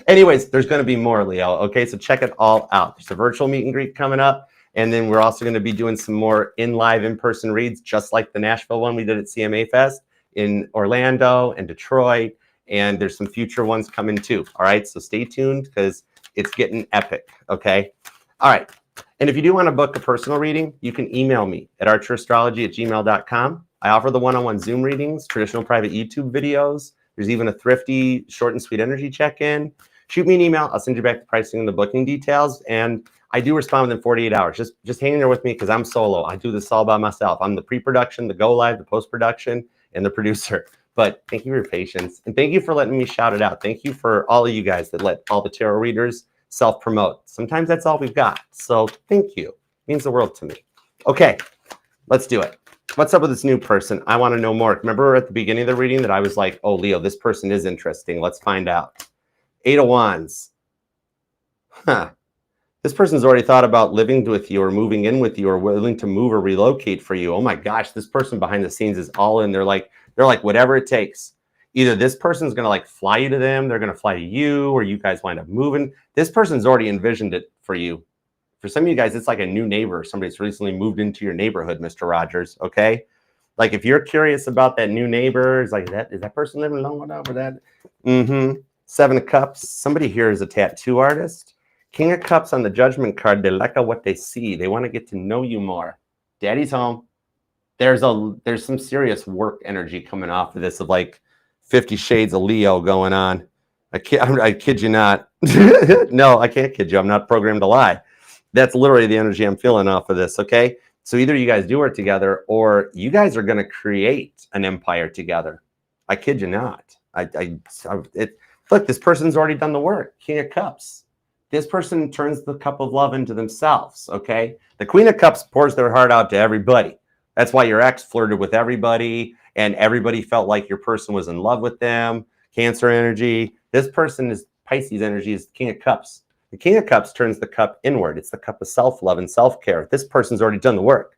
Anyways, there's going to be more, Leo. Okay, so check it all out. There's a virtual meet and greet coming up. And then we're also going to be doing some more in-person reads, just like the Nashville one we did at CMA Fest, in Orlando and Detroit. And there's some future ones coming too. All right, so stay tuned because it's getting epic. Okay. All right. And if you do want to book a personal reading, you can email me at archerastrology@gmail.com. I offer the one-on-one Zoom readings, traditional private YouTube videos. There's even a thrifty, short and sweet energy check-in. Shoot me an email. I'll send you back the pricing and the booking details. And I do respond within 48 hours. Just hang in there with me because I'm solo. I do this all by myself. I'm the pre-production, the go live, the post-production, and the producer. But thank you for your patience. And thank you for letting me shout it out. Thank you for all of you guys that let all the tarot readers self-promote. Sometimes that's all we've got. So thank you. It means the world to me. Okay, let's do it. What's up with this new person? I want to know more. Remember at the beginning of the reading that I was like, oh, Leo, this person is interesting. Let's find out. 8 of Wands. Huh. This person's already thought about living with you or moving in with you or willing to move or relocate for you. Oh my gosh, this person behind the scenes is all in. They're like whatever it takes. Either this person's going to like fly you to them, they're going to fly to you, or you guys wind up moving. This person's already envisioned it for you. For some of you guys, it's like a new neighbor. Somebody's recently moved into your neighborhood, Mr. Rogers, okay? Like if you're curious about that new neighbor, it's like, is that person living alone? Whatever that. 7 of Cups. Somebody here is a tattoo artist. King of Cups on the Judgment card. They like what they see. They want to get to know you more. Daddy's home. There's some serious work energy coming off of this of like 50 Shades of Leo going on. I kid you not. No, I can't kid you. I'm not programmed to lie. That's literally the energy I'm feeling off of this, okay? So either you guys do it together or you guys are going to create an empire together. I kid you not. Look, this person's already done the work. King of Cups. This person turns the cup of love into themselves, okay? The Queen of Cups pours their heart out to everybody. That's why your ex flirted with everybody and everybody felt like your person was in love with them. Cancer energy. This person is Pisces energy, is the King of Cups. The King of Cups turns the cup inward. It's the cup of self-love and self-care. This person's already done the work.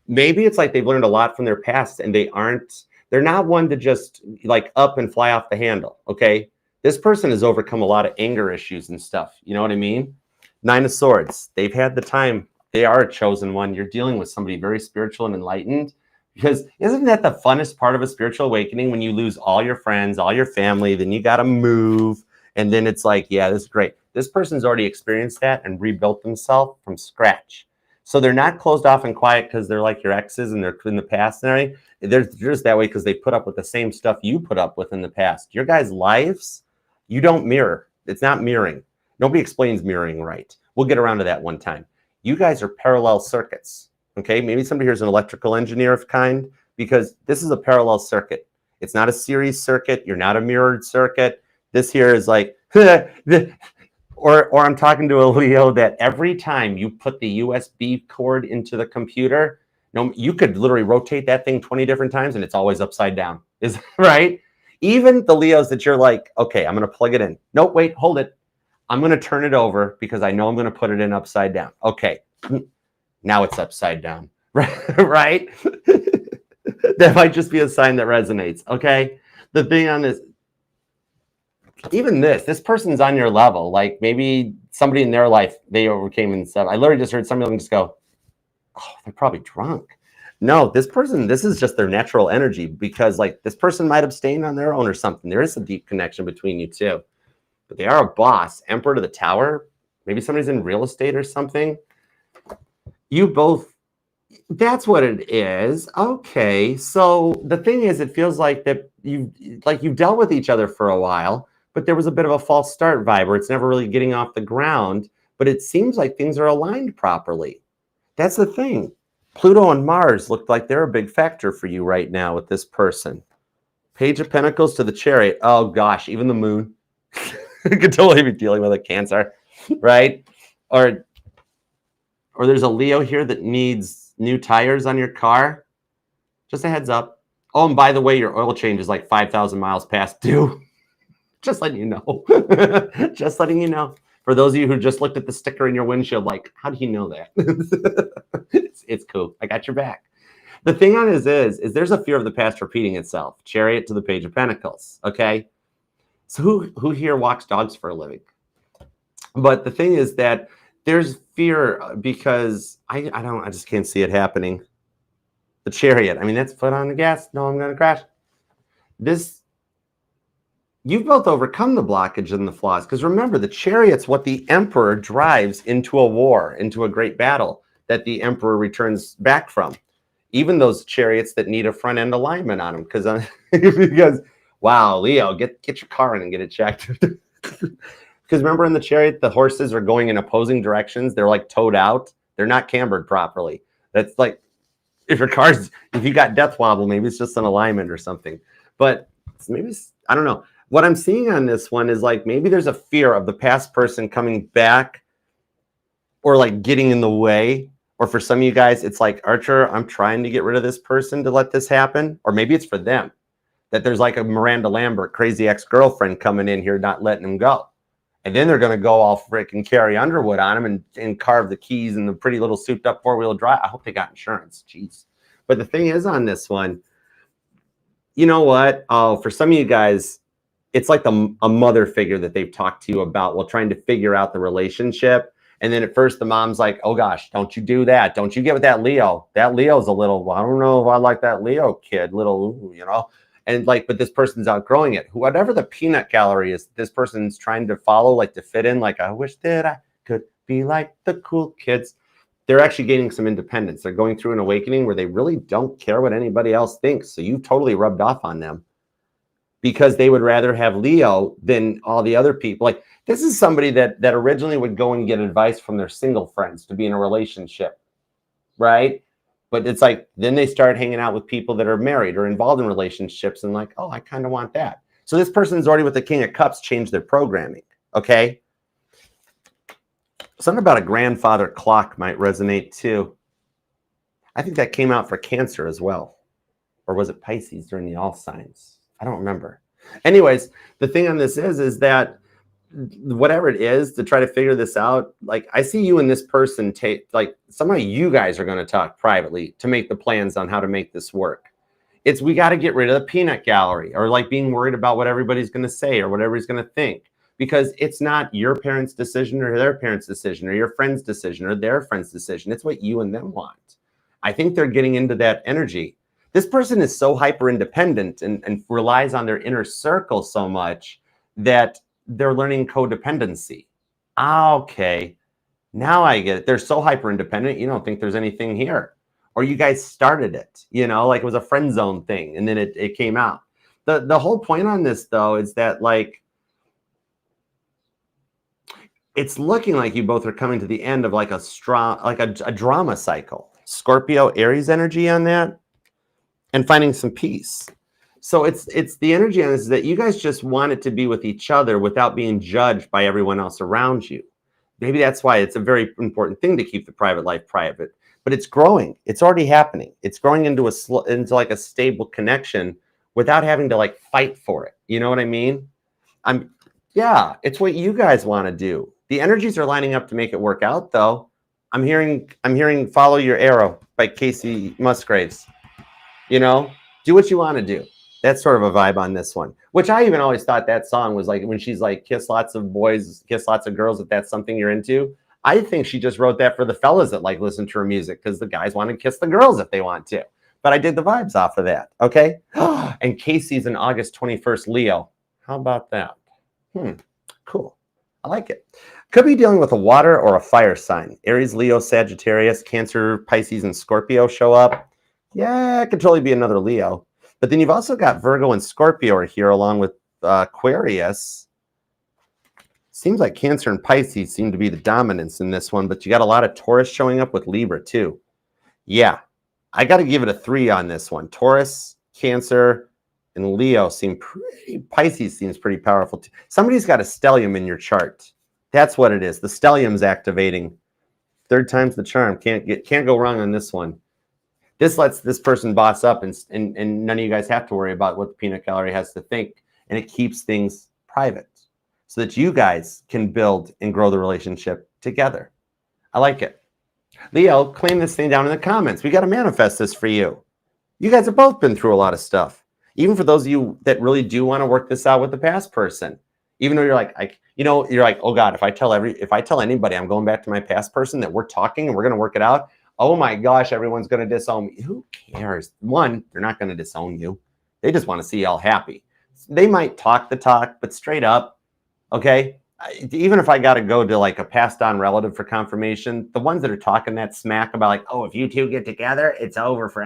Maybe it's like they've learned a lot from their past and they're not one to just like up and fly off the handle, okay? This person has overcome a lot of anger issues and stuff. You know what I mean? 9 of Swords. They've had the time. They are a chosen one. You're dealing with somebody very spiritual and enlightened. Because isn't that the funnest part of a spiritual awakening when you lose all your friends, all your family, then you got to move. And then it's like, yeah, this is great. This person's already experienced that and rebuilt themselves from scratch. So they're not closed off and quiet because they're like your exes and they're in the past and everything. They're just that way because they put up with the same stuff you put up with in the past. Your guys' lives, you don't mirror. It's not mirroring. Nobody explains mirroring right. We'll get around to that one time. You guys are parallel circuits, okay? Maybe somebody here is an electrical engineer of kind because this is a parallel circuit. It's not a series circuit. You're not a mirrored circuit. This here is like, or I'm talking to a Leo that every time you put the USB cord into the computer, you could literally rotate that thing 20 different times and it's always upside down. Is right? Even the Leos that you're like, okay, I'm going to plug it in. Nope, wait, hold it. I'm going to turn it over because I know I'm going to put it in upside down. Okay, now it's upside down, right? That might just be a sign that resonates, okay? The thing on this, even this person's on your level. Like maybe somebody in their life, they overcame and stuff. I literally just heard some of them just go, oh, they're probably drunk. No, this is just their natural energy because like this person might abstain on their own or something. There is a deep connection between you two. But they are a boss, Emperor to the Tower. Maybe somebody's in real estate or something. You both, that's what it is. Okay, so the thing is, it feels like that you've dealt with each other for a while, but there was a bit of a false start vibe where it's never really getting off the ground, but it seems like things are aligned properly. That's the thing. Pluto and Mars look like they're a big factor for you right now with this person. Page of Pentacles to the Chariot. Oh gosh, even the Moon. Could totally be dealing with a Cancer, right? Or there's a Leo here that needs new tires on your car. Just a heads up. Oh, and by the way, your oil change is like 5,000 miles past due. Just letting you know. Just letting you know. For those of you who just looked at the sticker in your windshield, like, how do you know that? It's cool. I got your back. The thing on is there's a fear of the past repeating itself. Chariot to the Page of Pentacles, okay? So who here walks dogs for a living? But the thing is that there's fear because I just can't see it happening. The Chariot. I mean, that's foot on the gas. No, I'm going to crash. You've both overcome the blockage and the flaws. Because remember, the Chariot's what the Emperor drives into a war, into a great battle that the Emperor returns back from. Even those Chariots that need a front end alignment on them. Because wow, Leo, get your car in and get it checked. Because remember in the Chariot, the horses are going in opposing directions. They're like towed out. They're not cambered properly. That's like, if you got death wobble, maybe it's just an alignment or something. But maybe, I don't know. What I'm seeing on this one is like, maybe there's a fear of the past person coming back or like getting in the way. Or for some of you guys, it's like, Archer, I'm trying to get rid of this person to let this happen. Or maybe it's for them, that there's like a Miranda Lambert, crazy ex-girlfriend coming in here, not letting him go. And then they're going to go all freaking Carrie Underwood on him and carve the keys and the pretty little souped up four-wheel drive. I hope they got insurance. Jeez. But the thing is on this one, you know what? Oh, for some of you guys, it's like a mother figure that they've talked to you about while trying to figure out the relationship. And then at first the mom's like, oh gosh, don't you do that. Don't you get with that Leo. That Leo's a little, well, I don't know if I like that Leo kid, little, you know. And like, but this person's outgrowing it. Whatever the peanut gallery is, this person's trying to follow, like to fit in, like, I wish that I could be like the cool kids. They're actually gaining some independence. They're going through an awakening where they really don't care what anybody else thinks. So you've totally rubbed off on them because they would rather have Leo than all the other people. Like, this is somebody that originally would go and get advice from their single friends to be in a relationship, right? But it's like, then they start hanging out with people that are married or involved in relationships and like, oh, I kind of want that. So this person's already with the King of Cups changed their programming, okay? Something about a grandfather clock might resonate too. I think that came out for Cancer as well. Or was it Pisces during the all signs? I don't remember. Anyways, the thing on this is that whatever it is to try to figure this out, like I see you and this person take, like some of you guys are going to talk privately to make the plans on how to make this work. It's, we got to get rid of the peanut gallery or like being worried about what everybody's going to say or what everybody's going to think, because it's not your parents' decision or their parents' decision or your friend's decision or their friend's decision. It's what you and them want. I think they're getting into that energy. This person is so hyper independent and relies on their inner circle so much that they're learning codependency. Okay, now I get it. They're so hyper independent, you don't think there's anything here. Or you guys started it, you know, like it was a friend zone thing and then it came out. The whole point on this though is that like, it's looking like you both are coming to the end of like a drama cycle. Scorpio, Aries energy on that and finding some peace. So it's the energy on this is that you guys just want it to be with each other without being judged by everyone else around you. Maybe that's why it's a very important thing to keep the private life private. But it's growing. It's already happening. It's growing into like a stable connection without having to like fight for it. You know what I mean? Yeah, it's what you guys want to do. The energies are lining up to make it work out, though. I'm hearing "Follow Your Arrow" by Casey Musgraves. You know, do what you want to do. That's sort of a vibe on this one, which I even always thought that song was like when she's like, kiss lots of boys, kiss lots of girls, if that's something you're into. I think she just wrote that for the fellas that like listen to her music because the guys want to kiss the girls if they want to. But I did the vibes off of that, okay? And Casey's an August 21st Leo. How about that? Cool. I like it. Could be dealing with a water or a fire sign. Aries, Leo, Sagittarius, Cancer, Pisces, and Scorpio show up. Yeah, it could totally be another Leo. But then you've also got Virgo and Scorpio are here along with Aquarius. Seems like Cancer and Pisces seem to be the dominance in this one, but you got a lot of Taurus showing up with Libra too. Yeah, I got to give it a 3 on this one. Taurus, Cancer, and Leo seem pretty, Pisces seems pretty powerful too. Somebody's got a stellium in your chart. That's what it is. The stellium's activating. 3rd time's the charm. Can't go wrong on this one. This lets this person boss up and none of you guys have to worry about what the peanut gallery has to think. And it keeps things private so that you guys can build and grow the relationship together. I like it. Leo, claim this thing down in the comments. We got to manifest this for you. You guys have both been through a lot of stuff. Even for those of you that really do want to work this out with the past person. Even though you're like, you're like, oh God, if I tell anybody I'm going back to my past person that we're talking and we're going to work it out, oh my gosh, everyone's going to disown me. Who cares? One, they're not going to disown you. They just want to see you all happy. They might talk the talk, but straight up, okay? Even if I got to go to like a passed on relative for confirmation, the ones that are talking that smack about like, oh, if you two get together, it's over for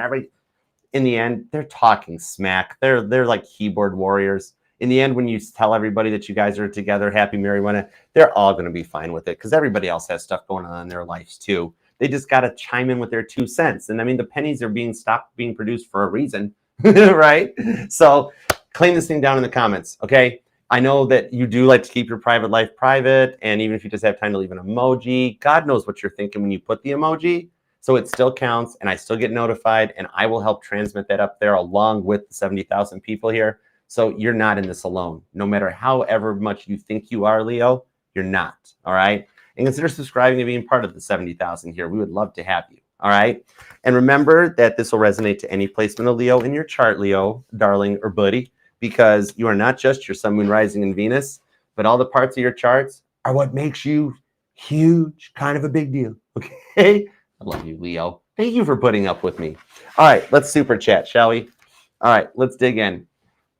in the end, they're talking smack. They're like keyboard warriors. In the end, when you tell everybody that you guys are together, happy, merry, winning, they're all going to be fine with it because everybody else has stuff going on in their lives too. They just got to chime in with their 2 cents. And I mean, the pennies are being stopped being produced for a reason, right? So claim this thing down in the comments, okay? I know that you do like to keep your private life private. And even if you just have time to leave an emoji, God knows what you're thinking when you put the emoji. So it still counts and I still get notified and I will help transmit that up there along with the 70,000 people here. So you're not in this alone. No matter however much you think you are, Leo, you're not, all right? And consider subscribing to being part of the 70,000 here. We would love to have you, all right? And remember that this will resonate to any placement of Leo in your chart, Leo, darling or buddy, because you are not just your sun, moon, rising, and Venus, but all the parts of your charts are what makes you huge, kind of a big deal, okay? I love you, Leo. Thank you for putting up with me. All right, let's super chat, shall we? All right, let's dig in.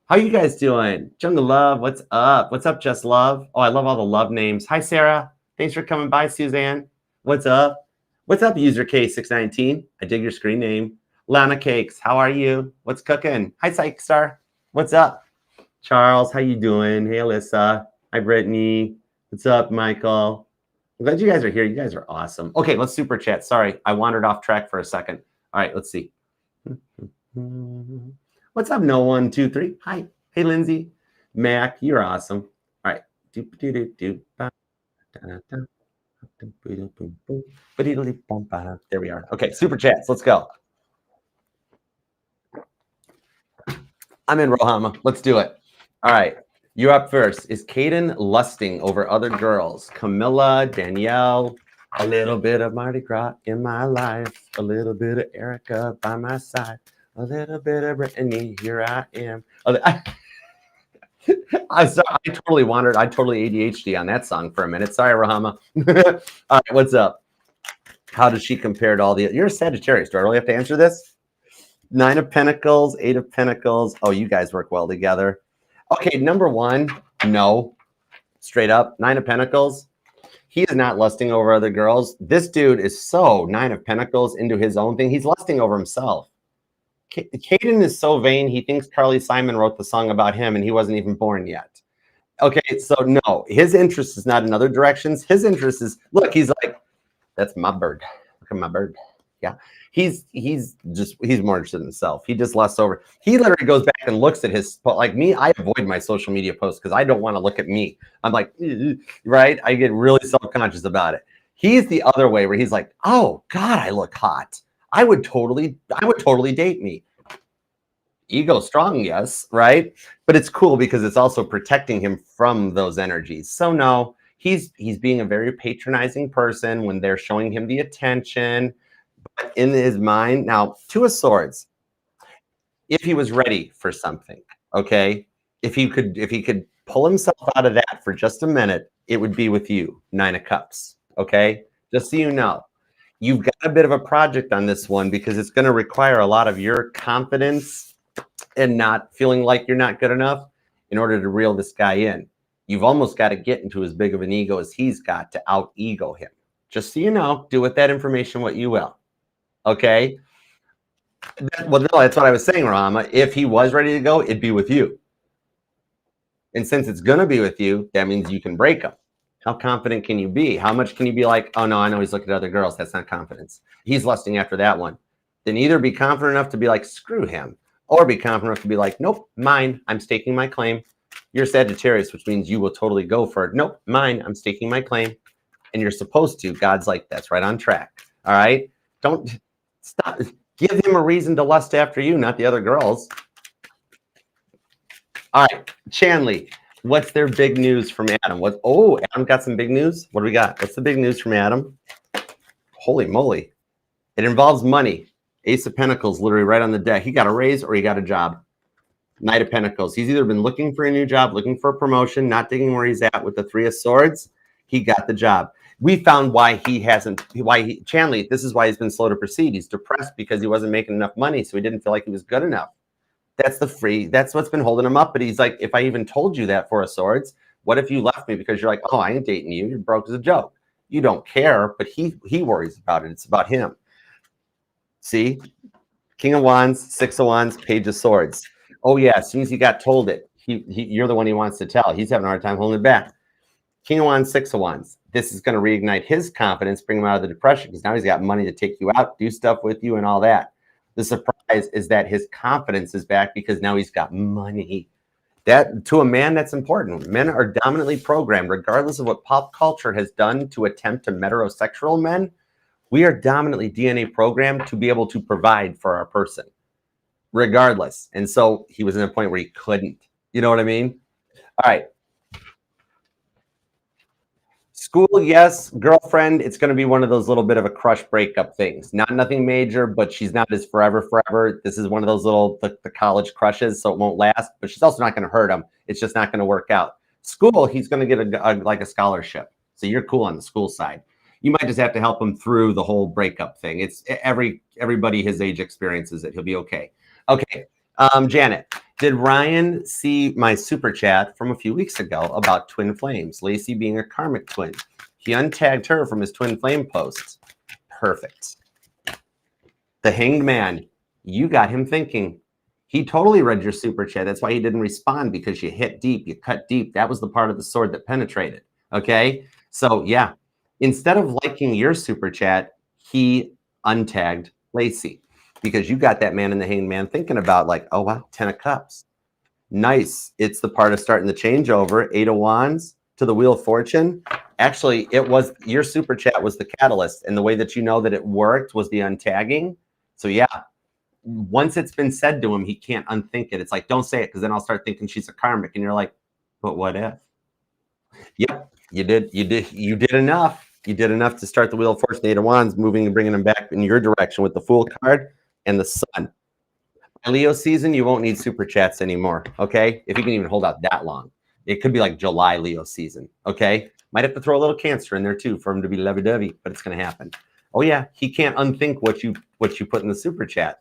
How you guys doing? Jungle Love, what's up? What's up, Just Love? Oh, I love all the love names. Hi, Sarah. Thanks for coming by, Suzanne. What's up? What's up, user K619? I dig your screen name. Lana Cakes, how are you? What's cooking? Hi, Psych Star. What's up? Charles, how you doing? Hey, Alyssa. Hi, Brittany. What's up, Michael? I'm glad you guys are here. You guys are awesome. Okay, let's super chat. Sorry, I wandered off track for a second. All right, let's see. What's up, No 1 2 3? Hi. Hey, Lindsay. Mac, you're awesome. All right. There we are. Okay, super chats. Let's go. I'm in, Rohama. Let's do it. All right. You're up first. Is Caden lusting over other girls? Camilla, Danielle, a little bit of Mardi Gras in my life, a little bit of Erica by my side, a little bit of Brittany, here I am. I totally wandered. I totally ADHD on that song for a minute. Sorry, Rahama. All right, what's up? How does she compare to all the... You're a Sagittarius. Do I really have to answer this? 9 of Pentacles, 8 of Pentacles. Oh, you guys work well together. Okay, number one, no. Straight up, 9 of Pentacles. He is not lusting over other girls. This dude is so 9 of Pentacles into his own thing. He's lusting over himself. Caden is so vain, he thinks Carly Simon wrote the song about him and he wasn't even born yet. Okay, so no, his interest is not in other directions. His interest is, look, he's like, that's my bird. Look at my bird. Yeah. He's more interested in himself. He just lusts over. He literally goes back and looks at his, like me, I avoid my social media posts because I don't want to look at me. I'm like, right? I get really self-conscious about it. He's the other way where he's like, oh God, I look hot. I would totally date me. Ego strong, yes, right? But it's cool because it's also protecting him from those energies. So no, he's being a very patronizing person when they're showing him the attention. But in his mind, now 2 of Swords, if he was ready for something, okay, if he could pull himself out of that for just a minute, it would be with you, 9 of Cups, okay? Just so you know. You've got a bit of a project on this one because it's going to require a lot of your confidence and not feeling like you're not good enough in order to reel this guy in. You've almost got to get into as big of an ego as he's got to out-ego him. Just so you know, do with that information what you will. Okay? Well, no, that's what I was saying, Rama. If he was ready to go, it'd be with you. And since it's going to be with you, that means you can break him. How confident can you be? How much can you be like, oh, no, I know he's looking at other girls. That's not confidence. He's lusting after that one. Then either be confident enough to be like, screw him, or be confident enough to be like, nope, mine. I'm staking my claim. You're Sagittarius, which means you will totally go for it. Nope, mine. I'm staking my claim. And you're supposed to. God's like, that's right on track. All right? Don't stop. Give him a reason to lust after you, not the other girls. All right, Chanley. What's their big news from Adam? Adam got some big news? What do we got? What's the big news from Adam? Holy moly. It involves money. Ace of Pentacles literally right on the deck. He got a raise or he got a job. Knight of Pentacles. He's either been looking for a new job, looking for a promotion, not digging where he's at with the Three of Swords. He got the job. We found why he hasn't, Chanley, this is why he's been slow to proceed. He's depressed because he wasn't making enough money, so he didn't feel like he was good enough. That's what's been holding him up. But he's like, if I even told you that, Four of Swords, what if you left me because you're like, oh, I ain't dating you. You're broke as a joke. You don't care, but he worries about it. It's about him. See? King of Wands, Six of Wands, Page of Swords. Oh, yeah, as soon as he got told it, you're the one he wants to tell. He's having a hard time holding it back. King of Wands, Six of Wands. This is going to reignite his confidence, bring him out of the depression, because now he's got money to take you out, do stuff with you, and all that. The surprise is that his confidence is back because now he's got money. That, to a man, that's important. Men are dominantly programmed, regardless of what pop culture has done to attempt to heterosexual men. We are dominantly DNA programmed to be able to provide for our person, regardless. And so he was in a point where he couldn't. You know what I mean? All right. School, yes. Girlfriend, it's going to be one of those little bit of a crush breakup things. Nothing major, but she's not his forever. This is one of those little the college crushes, so it won't last. But she's also not going to hurt him. It's just not going to work out. School, he's going to get like a scholarship. So you're cool on the school side. You might just have to help him through the whole breakup thing. It's everybody his age experiences it. He'll be okay. Okay. Janet, did Ryan see my super chat from a few weeks ago about twin flames? Lacey being a karmic twin. He untagged her from his twin flame posts. Perfect. The Hanged Man, you got him thinking. He totally read your super chat. That's why he didn't respond, because you hit deep, you cut deep. That was the part of the sword that penetrated. Okay? So, yeah. Instead of liking your super chat, he untagged Lacey, because you got that man in the Hanged Man thinking about, like, oh, wow, 10 of Cups. Nice. It's the part of starting the changeover. 8 of Wands to the Wheel of Fortune. Actually, it was your super chat was the catalyst. And the way that you know that it worked was the untagging. So, yeah, once it's been said to him, he can't unthink it. It's like, don't say it, because then I'll start thinking she's a karmic. And you're like, but what if? Yep, you did enough. You did enough to start the Wheel of Fortune, 8 of Wands, moving and bringing them back in your direction with the Fool card and the Sun. By Leo season, you won't need super chats anymore, okay? If you can even hold out that long. It could be like July Leo season, okay? Might have to throw a little Cancer in there too for him to be lovey-dovey, but it's going to happen. Oh, yeah, he can't unthink what you put in the super chat.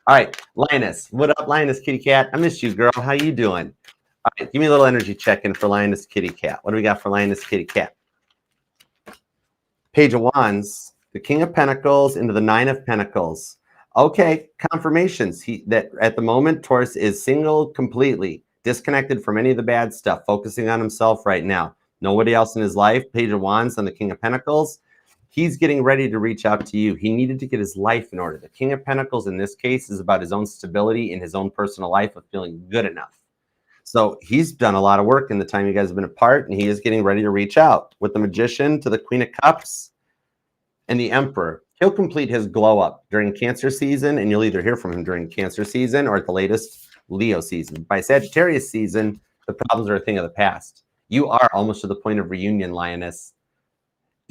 All right, Linus. What up, Linus Kitty Cat? I missed you, girl. How you doing? All right, give me a little energy check-in for Linus Kitty Cat. What do we got for Linus Kitty Cat? Page of Wands, the King of Pentacles into the 9 of Pentacles. Okay, confirmations. That at the moment, Taurus is single completely, disconnected from any of the bad stuff, focusing on himself right now. Nobody else in his life. Page of Wands and the King of Pentacles. He's getting ready to reach out to you. He needed to get his life in order. The King of Pentacles in this case is about his own stability in his own personal life of feeling good enough. So he's done a lot of work in the time you guys have been apart, and he is getting ready to reach out. With the Magician to the Queen of Cups and the Emperor, he'll complete his glow up during Cancer season, and you'll either hear from him during Cancer season or at the latest Leo season. By Sagittarius season, the problems are a thing of the past. You are almost to the point of reunion, Lioness.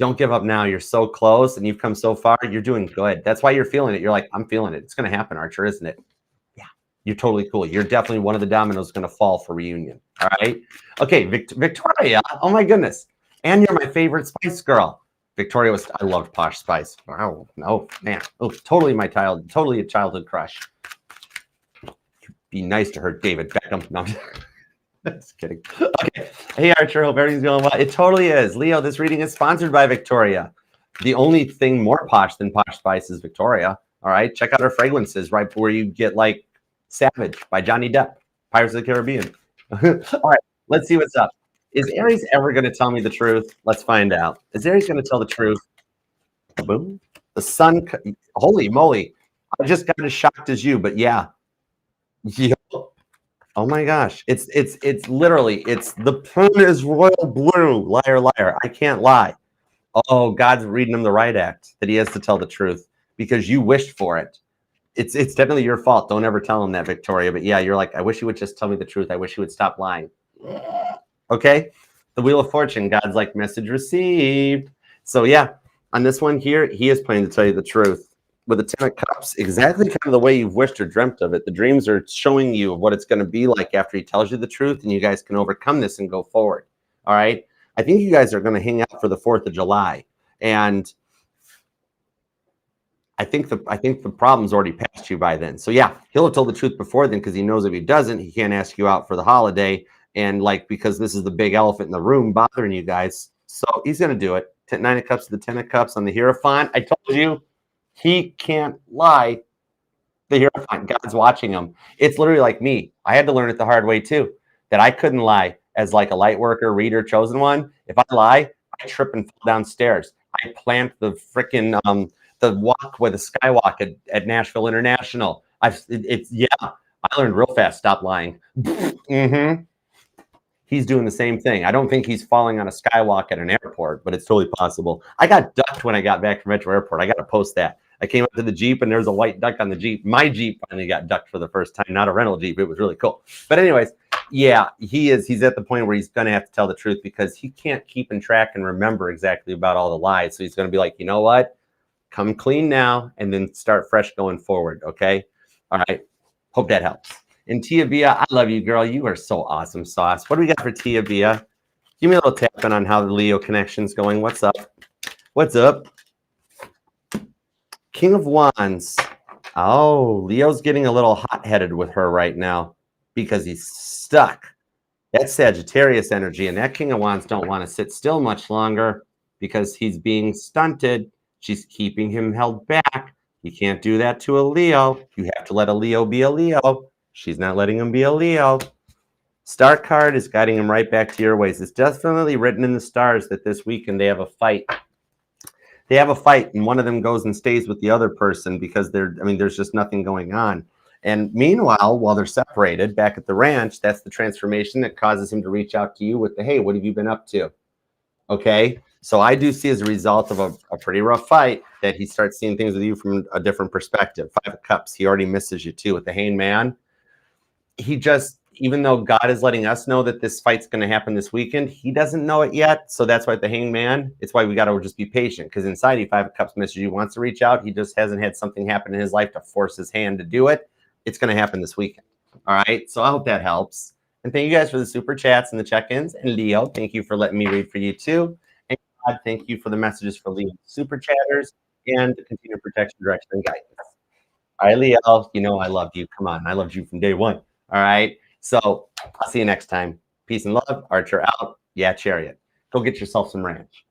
Don't give up now. You're so close, and you've come so far. You're doing good. That's why you're feeling it. You're like, I'm feeling it. It's going to happen, Archer, isn't it? You're totally cool. You're definitely one of the dominoes going to fall for reunion. All right. Okay. Victoria. Oh my goodness. And you're my favorite Spice Girl. Victoria was, I loved Posh Spice. Wow. Oh man. Oh, totally totally a childhood crush. Be nice to her, David Beckham. No, just kidding. Okay. Hey Archer, hope everything's going well. It totally is. Leo, this reading is sponsored by Victoria. The only thing more posh than Posh Spice is Victoria. All right. Check out her fragrances right where you get like Savage by Johnny Depp, Pirates of the Caribbean. All right, let's see what's up. Is Aries ever going to tell me the truth? Let's find out. Is Aries going to tell the truth? Boom. The sun. Holy moly. I just got as shocked as you, but yeah. Oh my gosh. It's literally, the sun is royal blue. Liar, liar. I can't lie. Oh, God's reading him the right act that he has to tell the truth because you wished for it. It's definitely your fault. Don't ever tell him that, Victoria. But yeah, you're like, I wish he would just tell me the truth. I wish he would stop lying. Okay. The Wheel of Fortune. God's like, message received. So yeah, on this one here, he is planning to tell you the truth. with the Ten of Cups, exactly kind of the way you've wished or dreamt of it. The dreams are showing you what it's going to be like after he tells you the truth, and you guys can overcome this and go forward. All right. I think you guys are going to hang out for the 4th of July. And I think the problem's already passed you by then. So yeah, he'll have told the truth before then, because he knows if he doesn't, he can't ask you out for the holiday. And like, because this is the big elephant in the room bothering you guys. So he's going to do it. 9 of Cups to the 10 of Cups on the Hierophant. I told you, he can't lie. The Hierophant, God's watching him. It's literally like me. I had to learn it the hard way too, that I couldn't lie as like a light worker, reader, chosen one. If I lie, I trip and fall downstairs. I plant the freaking the walkway, the skywalk at Nashville International. Yeah, I learned real fast. Stop lying. He's doing the same thing. I don't think he's falling on a skywalk at an airport, but it's totally possible. I got ducked when I got back from Metro Airport. I got to post that. I came up to the Jeep and there was a white duck on the Jeep. My Jeep finally got ducked for the first time, not a rental Jeep. It was really cool. But anyways, yeah, he's at the point where he's going to have to tell the truth, because he can't keep in track and remember exactly about all the lies. So he's going to be like, you know what? Come clean now and then start fresh going forward. Okay. All right. Hope that helps. And Tia Bia, I love you, girl. You are so awesome, sauce. What do we got for Tia Bia? Give me a little tapping on how the Leo connection's going. What's up? What's up? King of Wands. Oh, Leo's getting a little hot-headed with her right now because he's stuck. That's Sagittarius energy, and that King of Wands don't want to sit still much longer because he's being stunted. She's keeping him held back. You can't do that to a Leo. You have to let a Leo be a Leo. She's not letting him be a Leo. Star card is guiding him right back to your ways. It's definitely written in the stars that this weekend they have a fight. They have a fight, and one of them goes and stays with the other person because there's just nothing going on. And meanwhile, while they're separated back at the ranch, that's the transformation that causes him to reach out to you with the, hey, what have you been up to? Okay. So I do see, as a result of a pretty rough fight, that he starts seeing things with you from a different perspective. 5 of Cups. He already misses you too with the Hangman. He just, even though God is letting us know that this fight's going to happen this weekend, he doesn't know it yet. So that's why the Hangman, it's why we got to just be patient, because inside he 5 of Cups misses you, wants to reach out. He just hasn't had something happen in his life to force his hand to do it. It's going to happen this weekend. All right. So I hope that helps. And thank you guys for the super chats and the check-ins. And Leo, thank you for letting me read for you too. And God, thank you for the messages for Leo super chatters and the continued protection, direction, and guidance. All right, Leo, you know I love you. Come on. I loved you from day one. All right. So I'll see you next time. Peace and love. Archer out. Yeah, Chariot. Go get yourself some ranch.